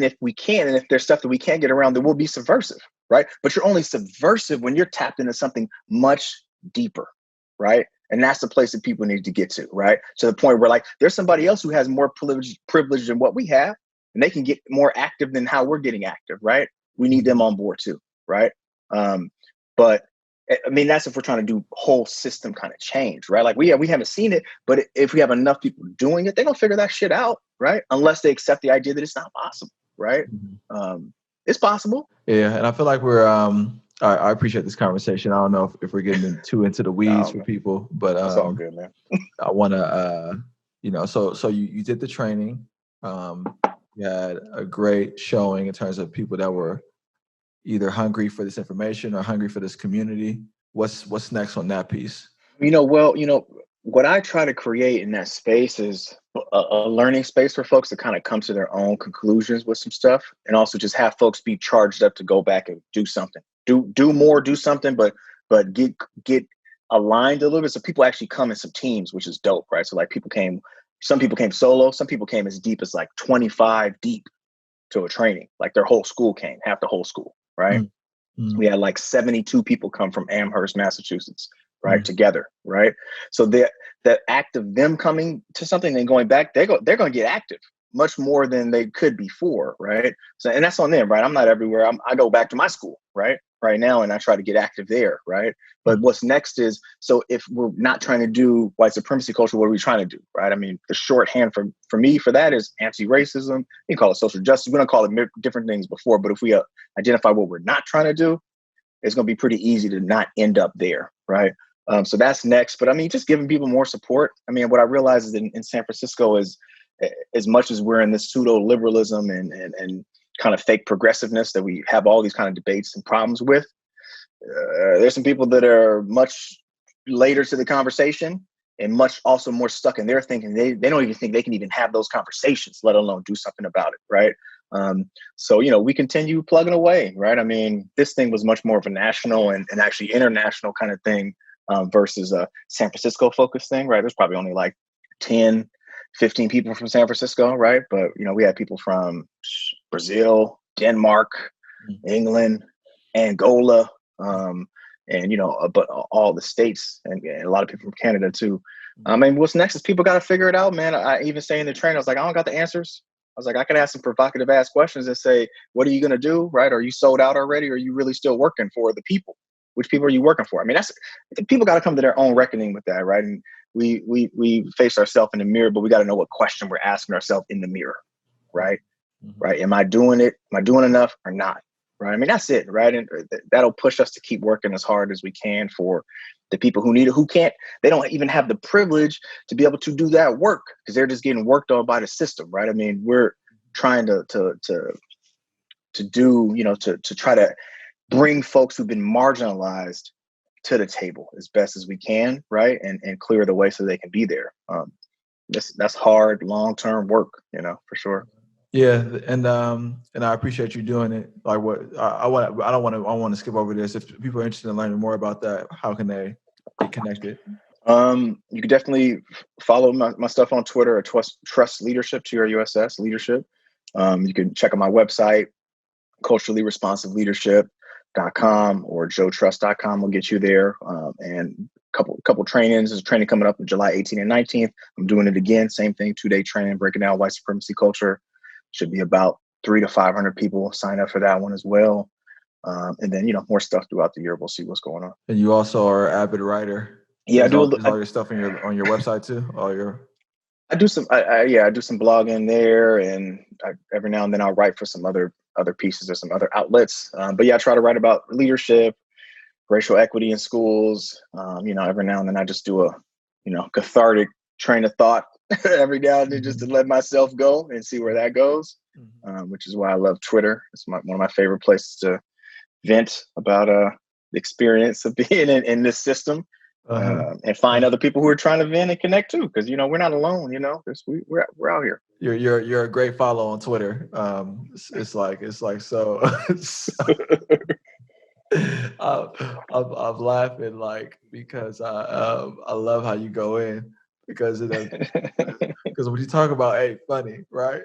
if we can, and if there's stuff that we can't get around, then we'll be subversive, right? But you're only subversive when you're tapped into something much deeper, right? And that's the place that people need to get to, right? To the point where like there's somebody else who has more privilege than what we have, and they can get more active than how we're getting active, right? We need them on board too, right? But I mean, that's if we're trying to do whole system kind of change, right? Like we haven't seen it, but if we have enough people doing it, they're gonna figure that shit out, right? Unless they accept the idea that it's not possible, right? It's possible. Yeah, and I feel like we're I appreciate this conversation. I don't know if we're getting too into the weeds for people, but that's all good, man. I want to you know, so you did the training. You had a great showing in terms of people that were either hungry for this information or hungry for this community. What's next on that piece? What I try to create in that space is a learning space for folks to kind of come to their own conclusions with some stuff, and also just have folks be charged up to go back and do something, do more, do something, but get aligned a little bit. So people actually come in some teams, which is dope, right? So like some people came solo, some people came as deep as like 25 deep to a training, like their whole school came, half the whole school, right? We had like 72 people come from Amherst, Massachusetts, right? Together, right? So the act of them coming to something and going back, they're going to get active much more than they could before, right? So, and that's on them, right? I'm not everywhere. I go back to my school, right now, and I try to get active there, right? But what's next is, so if we're not trying to do white supremacy culture, what are we trying to do, right? I mean, the shorthand for me for that is anti-racism. You can call it social justice. We don't call it different things before, but if we identify what we're not trying to do, it's going to be pretty easy to not end up there, right? So that's next. But I mean, just giving people more support. I mean, what I realize is in San Francisco is, as much as we're in this pseudo liberalism and kind of fake progressiveness that we have all these kind of debates and problems with, there's some people that are much later to the conversation and much also more stuck in their thinking. They don't even think they can even have those conversations, let alone do something about it, right? So, we continue plugging away, right? I mean, this thing was much more of a national and actually international kind of thing versus a San Francisco focused thing, right? There's probably only like 10, 15 people from San Francisco, right? But, we had people from Brazil, Denmark, England, Angola, but all the states and a lot of people from Canada too. I mean, what's next is people got to figure it out, man. I even say in the train, I was like, I don't got the answers. I was like, I could ask some provocative ass questions and say, what are you going to do? Right? Are you sold out already? Or are you really still working for the people? Which people are you working for? I mean, people got to come to their own reckoning with that. Right. And we face ourselves in the mirror, but we got to know what question we're asking ourselves in the mirror. Right. Right. Am I doing it? Am I doing enough or not? Right. I mean, that's it. Right. And that'll push us to keep working as hard as we can for the people who need it, who can't, they don't even have the privilege to be able to do that work because they're just getting worked on by the system. Right. I mean, we're trying to try to bring folks who've been marginalized to the table as best as we can. Right. And clear the way so they can be there. That's hard, long-term work, for sure. Yeah, and I appreciate you doing it. Like, what I want to skip over this. If people are interested in learning more about that, how can they get connected? You can definitely follow my stuff on Twitter at Truss Leadership, TRUSS Leadership. You can check out my website, culturally responsive leadership.com or joetruss.com will get you there. And couple trainings. There's a training coming up on July 18th and 19th. I'm doing it again. Same thing, 2-day training, breaking down white supremacy culture. Should be about 300 to 500 people sign up for that one as well. And then, more stuff throughout the year. We'll see what's going on. And you also are an avid writer. Yeah, I do. All your stuff on your website too. I do some blogging there, and every now and then I'll write for some other pieces or some other outlets. But yeah, I try to write about leadership, racial equity in schools. Every now and then I just do a cathartic train of thought every now and then just to let myself go and see where that goes, which is why I love Twitter. It's one of my favorite places to vent about the experience of being in this system and find other people who are trying to vent and connect too, because we're not alone. We're out here. You're a great follow on Twitter. It's like so. I'm laughing because I love how you go in. Because when you talk about ain't funny, right?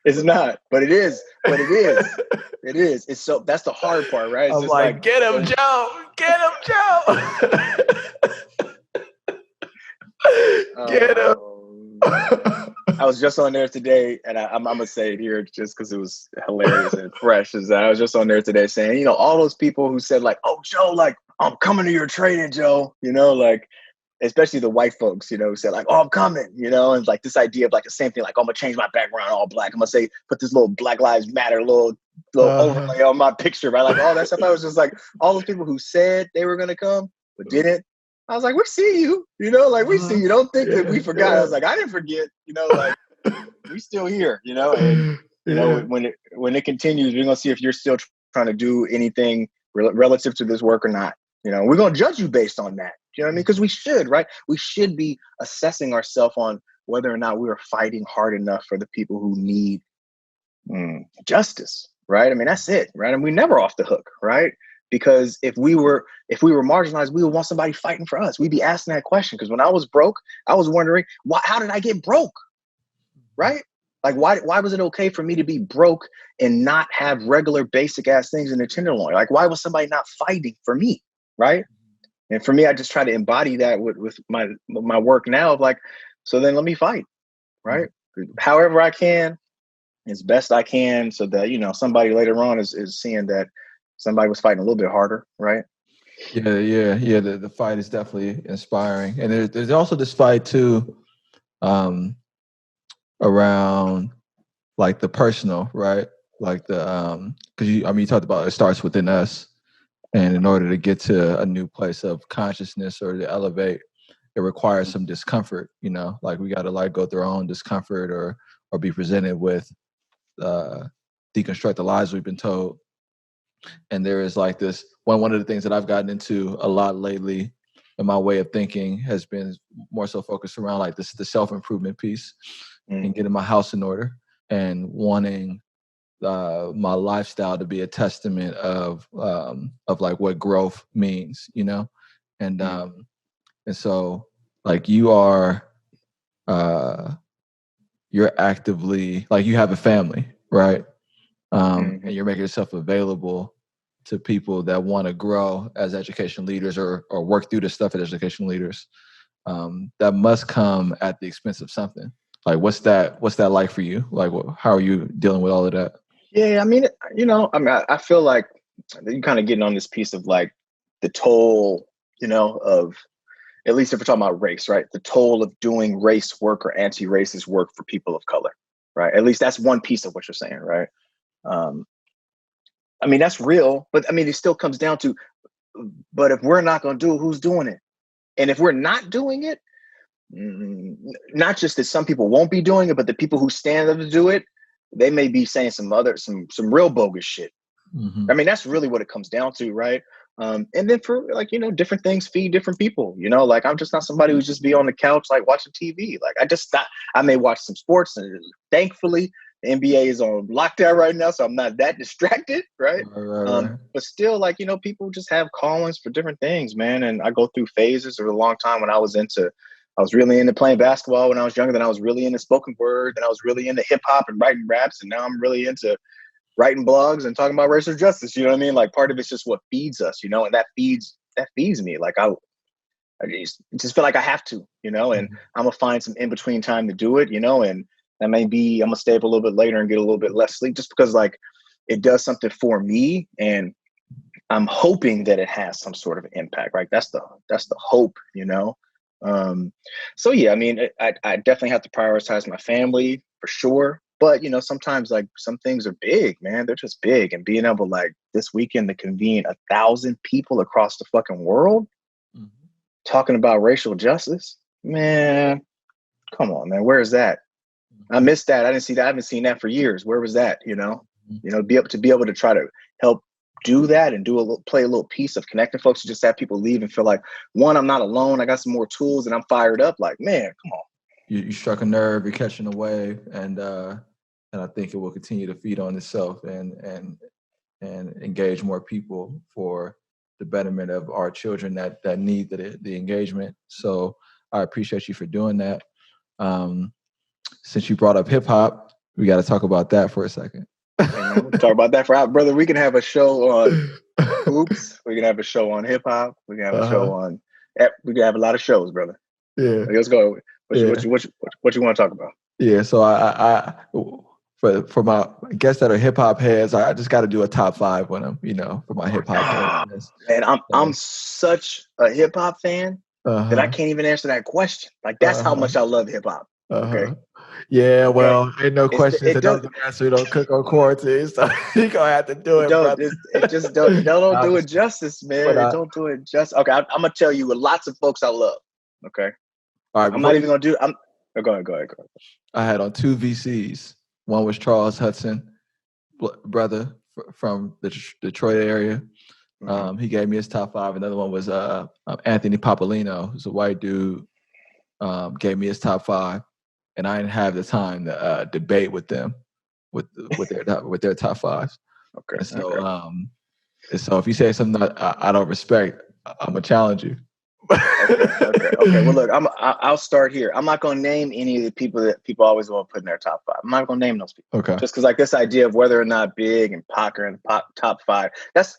It's not, but it is. It is. It's so that's the hard part, right? It's I'm just like, get him, Joe! Get him, Joe! Get him! I was just on there today, and I'm gonna say it here just because it was hilarious and fresh. Is that I was just on there today saying, all those people who said like, "Oh, Joe, like I'm coming to your training, Joe," especially the white folks, who said like, "Oh, I'm coming," and like this idea of like the same thing, like, "Oh, I'm gonna change my background all black. I'm gonna say put this little Black Lives Matter little overlay on my picture," right? Like all that stuff. I was just like, all those people who said they were gonna come but didn't. I was like, we see you, we see you. Don't think that we forgot. I was like, I didn't forget, we still here, and when it continues, we're gonna see if you're still trying to do anything relative to this work or not. We're gonna judge you based on that. You know what I mean? Because we should, right? We should be assessing ourselves on whether or not we are fighting hard enough for the people who need justice, right? I mean, that's it, right? And we're never off the hook, right? Because if we were marginalized, we would want somebody fighting for us. We'd be asking that question. Because when I was broke, I was wondering, how did I get broke? Right? Like, why was it okay for me to be broke and not have regular basic ass things in the Tenderloin? Like, why was somebody not fighting for me? Right? And for me, I just try to embody that with my work now of like, so then let me fight, right? However I can, as best I can, so that, somebody later on is seeing that somebody was fighting a little bit harder, right? Yeah. The fight is definitely inspiring. And there's also this fight too, around like the personal, right? Like because you talked about it starts within us. And in order to get to a new place of consciousness or to elevate, it requires some discomfort, you know, like we got to like go through our own discomfort or be presented with, deconstruct the lies we've been told. And there is like this one of the things that I've gotten into a lot lately in my way of thinking has been more so focused around like this, the self-improvement piece and getting my house in order and wanting my lifestyle to be a testament of like what growth means, you know? And so like you're actively, like you have a family, right? And you're making yourself available to people that want to grow as education leaders or work through the stuff as education leaders. That must come at the expense of something. Like, what's that like for you? Like, how are you dealing with all of that? Yeah, I mean, you know, I mean, I feel like you're kind of getting on this piece of like the toll, you know, of, at least if we're talking about race, right? The toll of doing race work or anti-racist work for people of color, right? At least that's one piece of what you're saying, right? I mean, that's real, but I mean, it still comes down to, but if we're not going to do it, who's doing it? And if we're not doing it, not just that some people won't be doing it, but the people who stand up to do it, they may be saying some real bogus shit. I mean, that's really what it comes down to, right? And then for like, you know, different things feed different people, you know, like I'm just not somebody who's just be on the couch, like watching TV. Like I may watch some sports and thankfully the NBA is on lockdown right now. So I'm not that distracted. Right. But still, like, you know, people just have callings for different things, man. And I go through phases for a long time when I was really into playing basketball when I was younger. Then I was really into spoken word. Then I was really into hip hop and writing raps. And now I'm really into writing blogs and talking about racial justice. You know what I mean? Like part of it's just what feeds us, you know, and that feeds me. Like I just feel like I have to, you know, and I'm gonna find some in between time to do it, you know, and that may be, I'm gonna stay up a little bit later and get a little bit less sleep just because like it does something for me. And I'm hoping that it has some sort of impact, right? That's the hope, you know? So yeah, I mean, I definitely have to prioritize my family for sure. But, you know, sometimes like some things are big, man. They're just big. And being able like this weekend to convene 1,000 people across the fucking world talking about racial justice, man, come on, man. Where is that? I missed that. I didn't see that. I haven't seen that for years. Where was that? You know, be able to try to help do that and play a little piece of connecting folks to just have people leave and feel like, one, I'm not alone. I got some more tools and I'm fired up. Like, man, come on. You struck a nerve. You're catching a wave, and I think it will continue to feed on itself and engage more people for the betterment of our children that need the engagement. So I appreciate you for doing that. Since you brought up hip hop, we got to talk about that for a second. Hey man, we'll talk about that brother. We can have a show on hoops. We can have a show on hip hop. We can have a show on. We can have a lot of shows, brother. Yeah. Let's go. What you want to talk about? Yeah. So I for my guests that are hip hop heads, I just got to do a top 5 with them. You know, for my hip hop heads. Man, I'm such a hip hop fan that I can't even answer that question. Like that's how much I love hip hop. Okay. Yeah, well, ain't no questions that don't answer. Don't cook on quarantine, so you gonna have to do it, brother. It just don't do it justice, man. It don't do it justice. Okay, I'm gonna tell you lots of folks I love. Okay, all right. I'm not even gonna do. Go ahead. I had on 2 VCs. One was Charles Hudson, brother from the Detroit area. He gave me his top 5. Another one was Anthony Papolino, who's a white dude. Gave me his top 5. And I didn't have the time to debate with them with their top 5s. Okay. And so if you say something that I don't respect, I'm gonna challenge you. Okay. Well, look, I'll start here. I'm not gonna name any of the people that people always want to put in their top 5. I'm not gonna name those people. Okay. Just because like this idea of whether or not Big and Pac are in the top 5, that's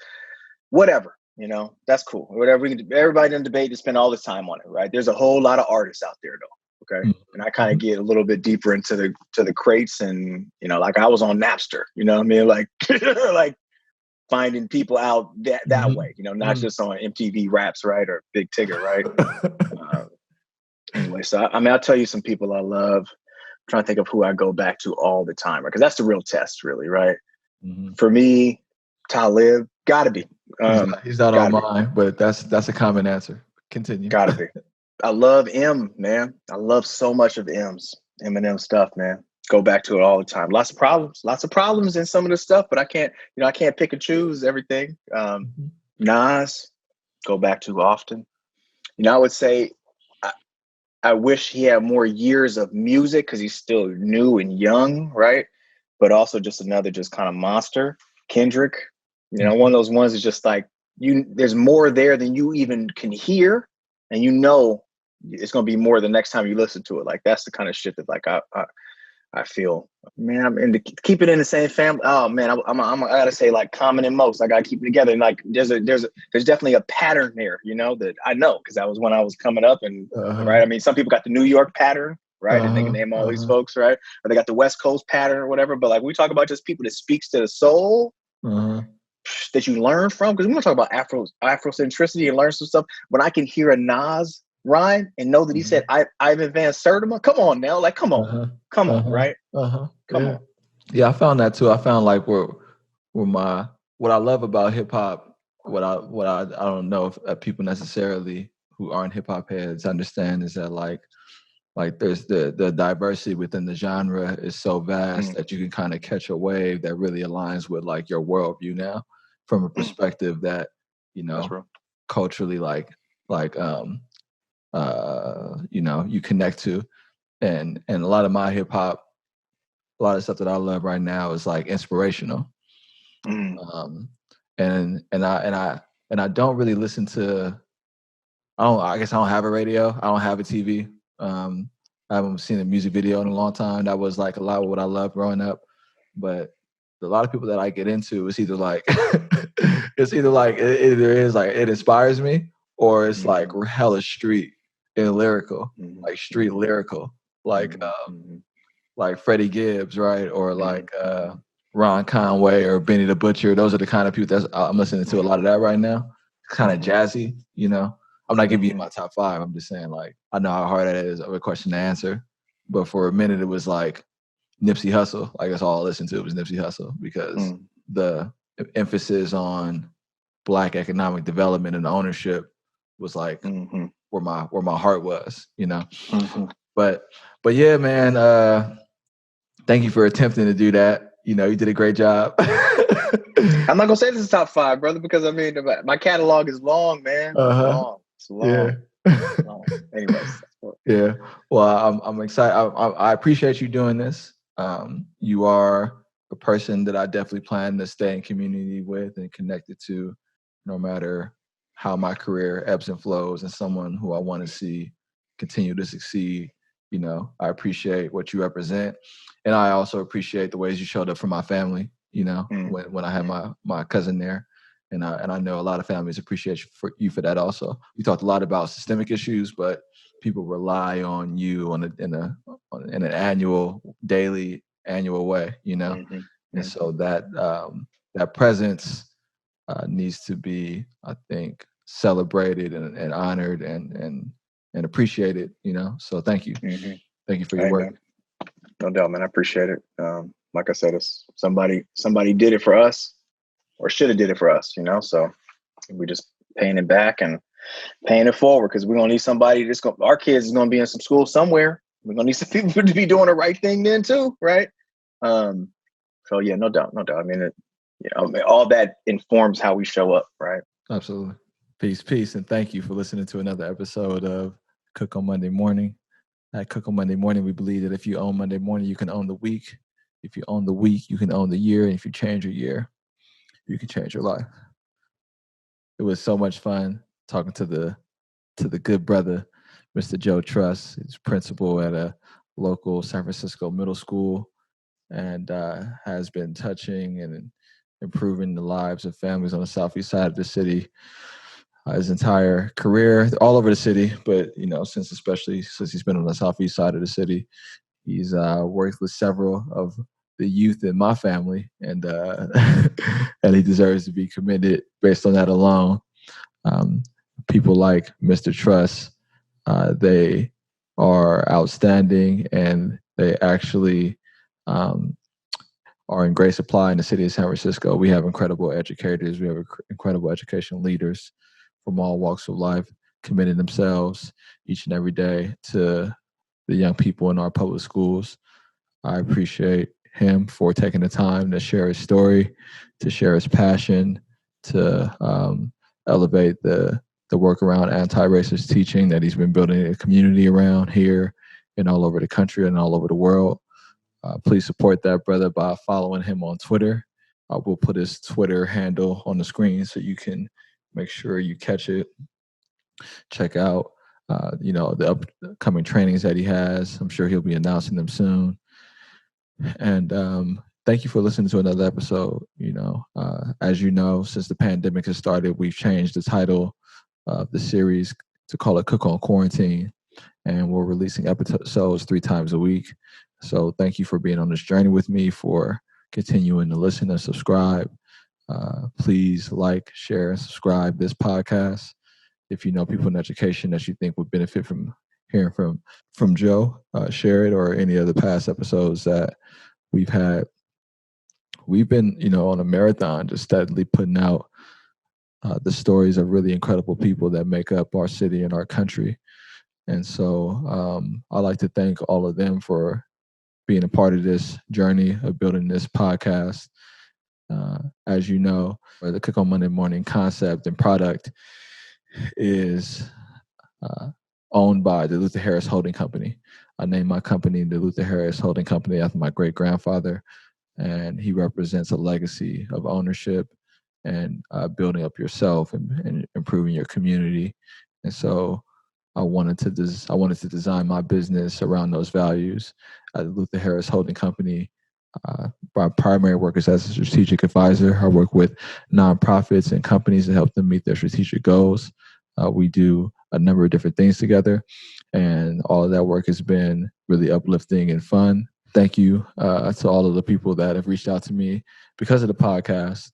whatever. You know, that's cool. Whatever. Everybody can debate and spend all this time on it, right? There's a whole lot of artists out there, though. Okay. And I kind of get a little bit deeper into the crates and, you know, like I was on Napster, you know what I mean? Like, like finding people out that way, you know, not just on MTV Raps, right? Or Big Tigger, right? Anyway, so I mean, I'll tell you some people I love. I'm trying to think of who I go back to all the time, because that's the real test, really, right? For me, Talib, gotta be. He's not on Gotta be. mine, but that's a common answer. Continue. Gotta be. I love man. I love so much of Eminem stuff, man. Go back to it all the time. Lots of problems in some of the stuff, but I can't pick and choose everything. Nas, go back to often. I would say I wish he had more years of music because he's still new and young, right? But also just another kind of monster. Kendrick, one of those ones is just like there's more there than you even can hear, and it's gonna be more the next time you listen to it. Like that's the kind of shit that like I feel, man. I'm into keep it in the same family. Oh man, I gotta say like common and most. I gotta keep it together. And like there's definitely a pattern there, that I know because that was when I was coming up and right. I mean, some people got the New York pattern, right? And they can name all these folks, right? Or they got the West Coast pattern or whatever. But like we talk about just people that speaks to the soul. That you learn from, because we're gonna talk about Afrocentricity and learn some stuff. When I can hear a Nas rhyme and know that he said Ivan Van Sertima, come on now, like come on, right? Come on. Yeah, I found that too. I found like what I love about hip hop, what I don't know if people necessarily who aren't hip hop heads understand is that like there's the diversity within the genre is so vast that you can kind of catch a wave that really aligns with like your worldview now from a perspective that, culturally you connect to. And a lot of my hip hop, a lot of stuff that I love right now is like inspirational. And I don't really listen to, I guess I don't have a radio. I don't have a TV. I haven't seen a music video in a long time. That was like a lot of what I loved growing up. But a lot of people that I get into, it's either like it inspires me or it's like hella street and lyrical, like street lyrical, like Freddie Gibbs, right? Or like Ron Conway or Benny the Butcher. Those are the kind of people I'm listening to a lot of that right now. Kind of jazzy, I'm not giving you my top 5. I'm just saying, like, I know how hard that is of a question to answer. But for a minute, it was like Nipsey Hussle. Like, that's all I listened to was Nipsey Hussle because the emphasis on Black economic development and ownership was like where my heart was, But yeah, man, thank you for attempting to do that. You did a great job. I'm not gonna say this is top 5, brother, because I mean my catalog is long, man. It's long. Yeah. Long. Anyways. Yeah. Well, I'm excited. I appreciate you doing this. You are a person that I definitely plan to stay in community with and connected to, no matter how my career ebbs and flows, and someone who I want to see continue to succeed. I appreciate what you represent, and I also appreciate the ways you showed up for my family. When I had my cousin there. And I know a lot of families appreciate you for that also. We talked a lot about systemic issues, but people rely on you in an daily annual way, And so that presence needs to be, I think, celebrated and honored and appreciated, So thank you. Thank you for your work. Man. No doubt, man. I appreciate it. Like I said, it's somebody did it for us or should have did it for us, So we just paying it back and paying it forward because we're going to need somebody our kids is going to be in some school somewhere. We're going to need some people to be doing the right thing then too. Right. So yeah, no doubt. I mean, all that informs how we show up. Right. Absolutely. Peace. And thank you for listening to another episode of Cook on Monday Morning. At Cook on Monday Morning, we believe that if you own Monday morning, you can own the week. If you own the week, you can own the year. And if you change your year, you can change your life. It was so much fun talking to the good brother, Mr. Joe Truss. He's principal at a local San Francisco middle school and has been touching and improving the lives of families on the southeast side of the city his entire career, all over the city. But, especially since he's been on the southeast side of the city, he's worked with several of the youth in my family, and and he deserves to be commended based on that alone. People like Mr. Truss, they are outstanding, and they actually are in great supply in the city of San Francisco. We have incredible educators. We have incredible educational leaders from all walks of life committing themselves each and every day to the young people in our public schools. I appreciate him for taking the time to share his story, to share his passion, to elevate the work around anti-racist teaching that he's been building a community around here and all over the country and all over the world. Please support that brother by following him on Twitter. We'll put his Twitter handle on the screen so you can make sure you catch it. Check out, the upcoming trainings that he has. I'm sure he'll be announcing them soon. And thank you for listening to another episode. As you know, since the pandemic has started, we've changed the title of the series to call it Cook on Quarantine. And we're releasing episodes 3 times a week. So thank you for being on this journey with me, for continuing to listen and subscribe. Please like, share, and subscribe this podcast. If you know people in education that you think would benefit from hearing from Joe, share it, or any other past episodes that we've had. We've been, on a marathon, just steadily putting out the stories of really incredible people that make up our city and our country. And so I'd like to thank all of them for being a part of this journey of building this podcast. As you know, the Cook on Monday Morning concept and product is owned by the Luther Harris Holding Company. I named my company the Luther Harris Holding Company after my great-grandfather, and he represents a legacy of ownership and building up yourself and improving your community. And so I wanted to design my business around those values. At the Luther Harris Holding Company, my primary work is as a strategic advisor. I work with nonprofits and companies to help them meet their strategic goals. We do a number of different things together, and all of that work has been really uplifting and fun. Thank you to all of the people that have reached out to me because of the podcast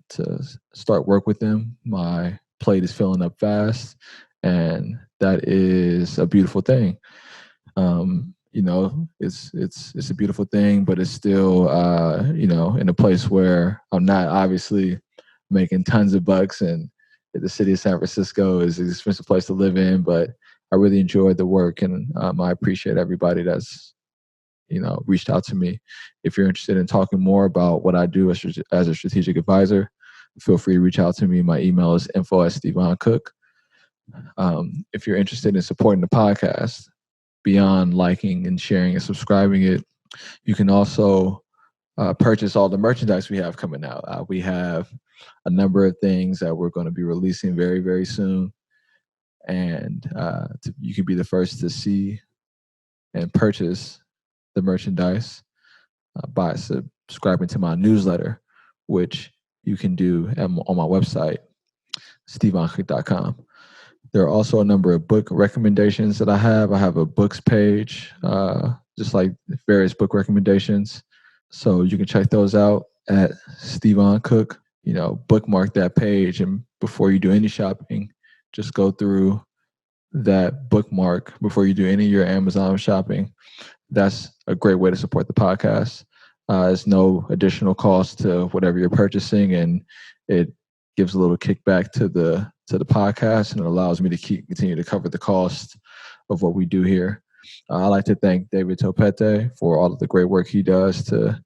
to start work with them. My plate is filling up fast, and that is a beautiful thing. It's a beautiful thing, but it's still, in a place where I'm not obviously making tons of bucks, and the city of San Francisco is an expensive place to live in, but I really enjoyed the work, and I appreciate everybody that's, reached out to me. If you're interested in talking more about what I do as a strategic advisor, feel free to reach out to me. My email is info@StevonCook. If you're interested in supporting the podcast, beyond liking and sharing and subscribing it, you can also purchase all the merchandise we have coming out. We have a number of things that we're going to be releasing very, very soon. And you can be the first to see and purchase the merchandise by subscribing to my newsletter, which you can do on my website, stevoncook.com. There are also a number of book recommendations that I have. I have a books page, just like various book recommendations. So you can check those out at Stevon Cook. Bookmark that page, and before you do any shopping, just go through that bookmark before you do any of your Amazon shopping. That's a great way to support the podcast. It's no additional cost to whatever you're purchasing, and it gives a little kickback to the podcast, and it allows me to continue to cover the cost of what we do here. I'd like to thank David Topete for all of the great work he does to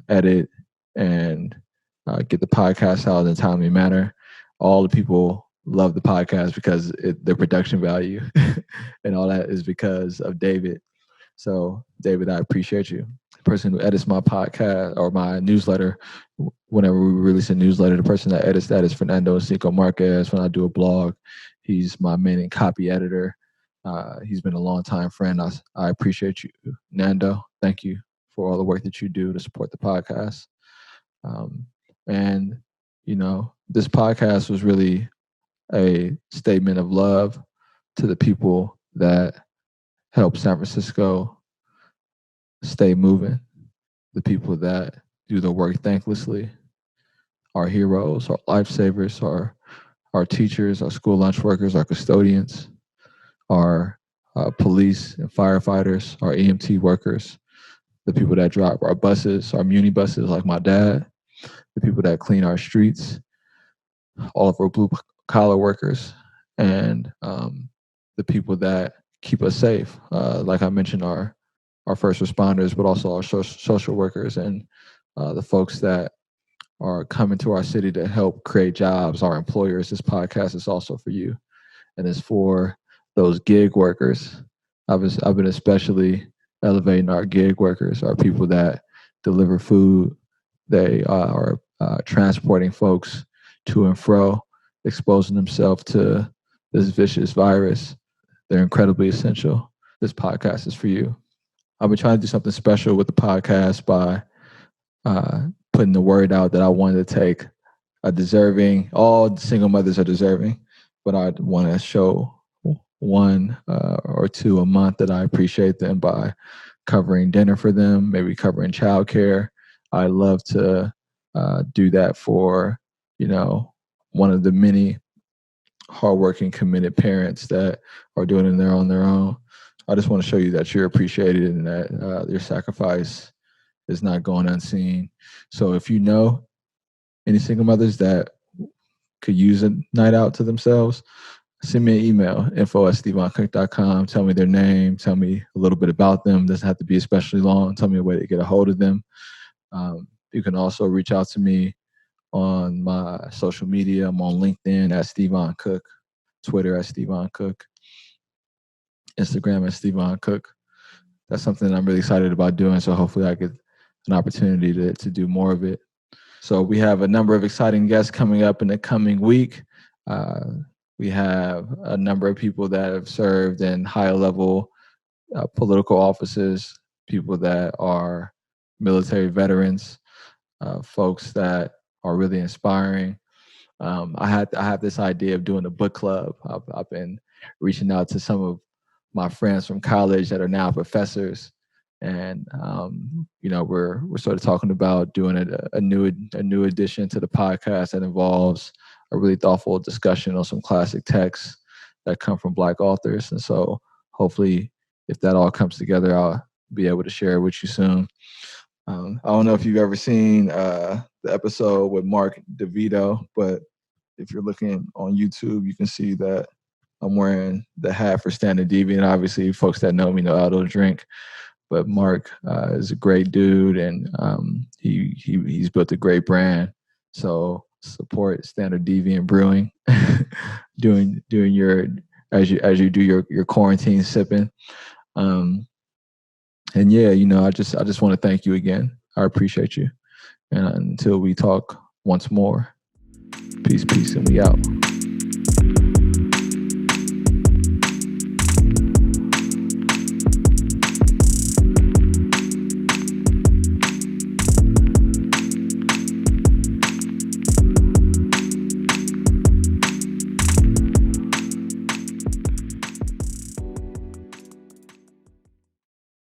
edit and get the podcast out in a timely manner. All the people love the podcast because the production value and all that is because of David. So, David, I appreciate you. The person who edits my podcast or my newsletter, whenever we release a newsletter, the person that edits that is Fernando Cinco Marquez. When I do a blog, he's my main copy editor. He's been a long-time friend. I appreciate you, Nando. Thank you for all the work that you do to support the podcast. And, this podcast was really a statement of love to the people that help San Francisco stay moving, the people that do the work thanklessly, our heroes, our lifesavers, our teachers, our school lunch workers, our custodians, our police and firefighters, our EMT workers, the people that drive our buses, our muni buses, like my dad, the people that clean our streets, all of our blue collar workers, and the people that keep us safe. Like I mentioned, our first responders, but also our social workers and the folks that are coming to our city to help create jobs, our employers. This podcast is also for you, and it's for those gig workers. I've been especially elevating our gig workers, our people that deliver food. They are transporting folks to and fro, exposing themselves to this vicious virus. They're incredibly essential. This podcast is for you. I've been trying to do something special with the podcast by putting the word out that I wanted to take all single mothers are deserving, but I want to show one or two a month that I appreciate them by covering dinner for them, maybe covering childcare. I love to do that for, one of the many hardworking, committed parents that are doing it on their own. I just want to show you that you're appreciated and that your sacrifice is not going unseen. So if you know any single mothers that could use a night out to themselves, send me an email, info@stevoncook.com. Tell me their name. Tell me a little bit about them. Doesn't have to be especially long. Tell me a way to get a hold of them. You can also reach out to me on my social media. I'm on LinkedIn at Stevon Cook, Twitter at Stevon Cook, Instagram at Stevon Cook. That's something that I'm really excited about doing. So hopefully I get an opportunity to do more of it. So we have a number of exciting guests coming up in the coming week. We have a number of people that have served in higher level political offices, people that are military veterans, folks that are really inspiring. I have this idea of doing a book club. I've been reaching out to some of my friends from college that are now professors, and we're sort of talking about doing a new addition to the podcast that involves a really thoughtful discussion on some classic texts that come from Black authors. And so hopefully, if that all comes together, I'll be able to share it with you soon. I don't know if you've ever seen the episode with Mark DeVito, but if you're looking on YouTube, you can see that I'm wearing the hat for Standard Deviant. Obviously, folks that know me know I don't drink, but Mark is a great dude, and he's built a great brand. So support Standard Deviant Brewing, doing your as you do your quarantine sipping. And yeah, I just want to thank you again. I appreciate you. And until we talk once more, peace, and we out.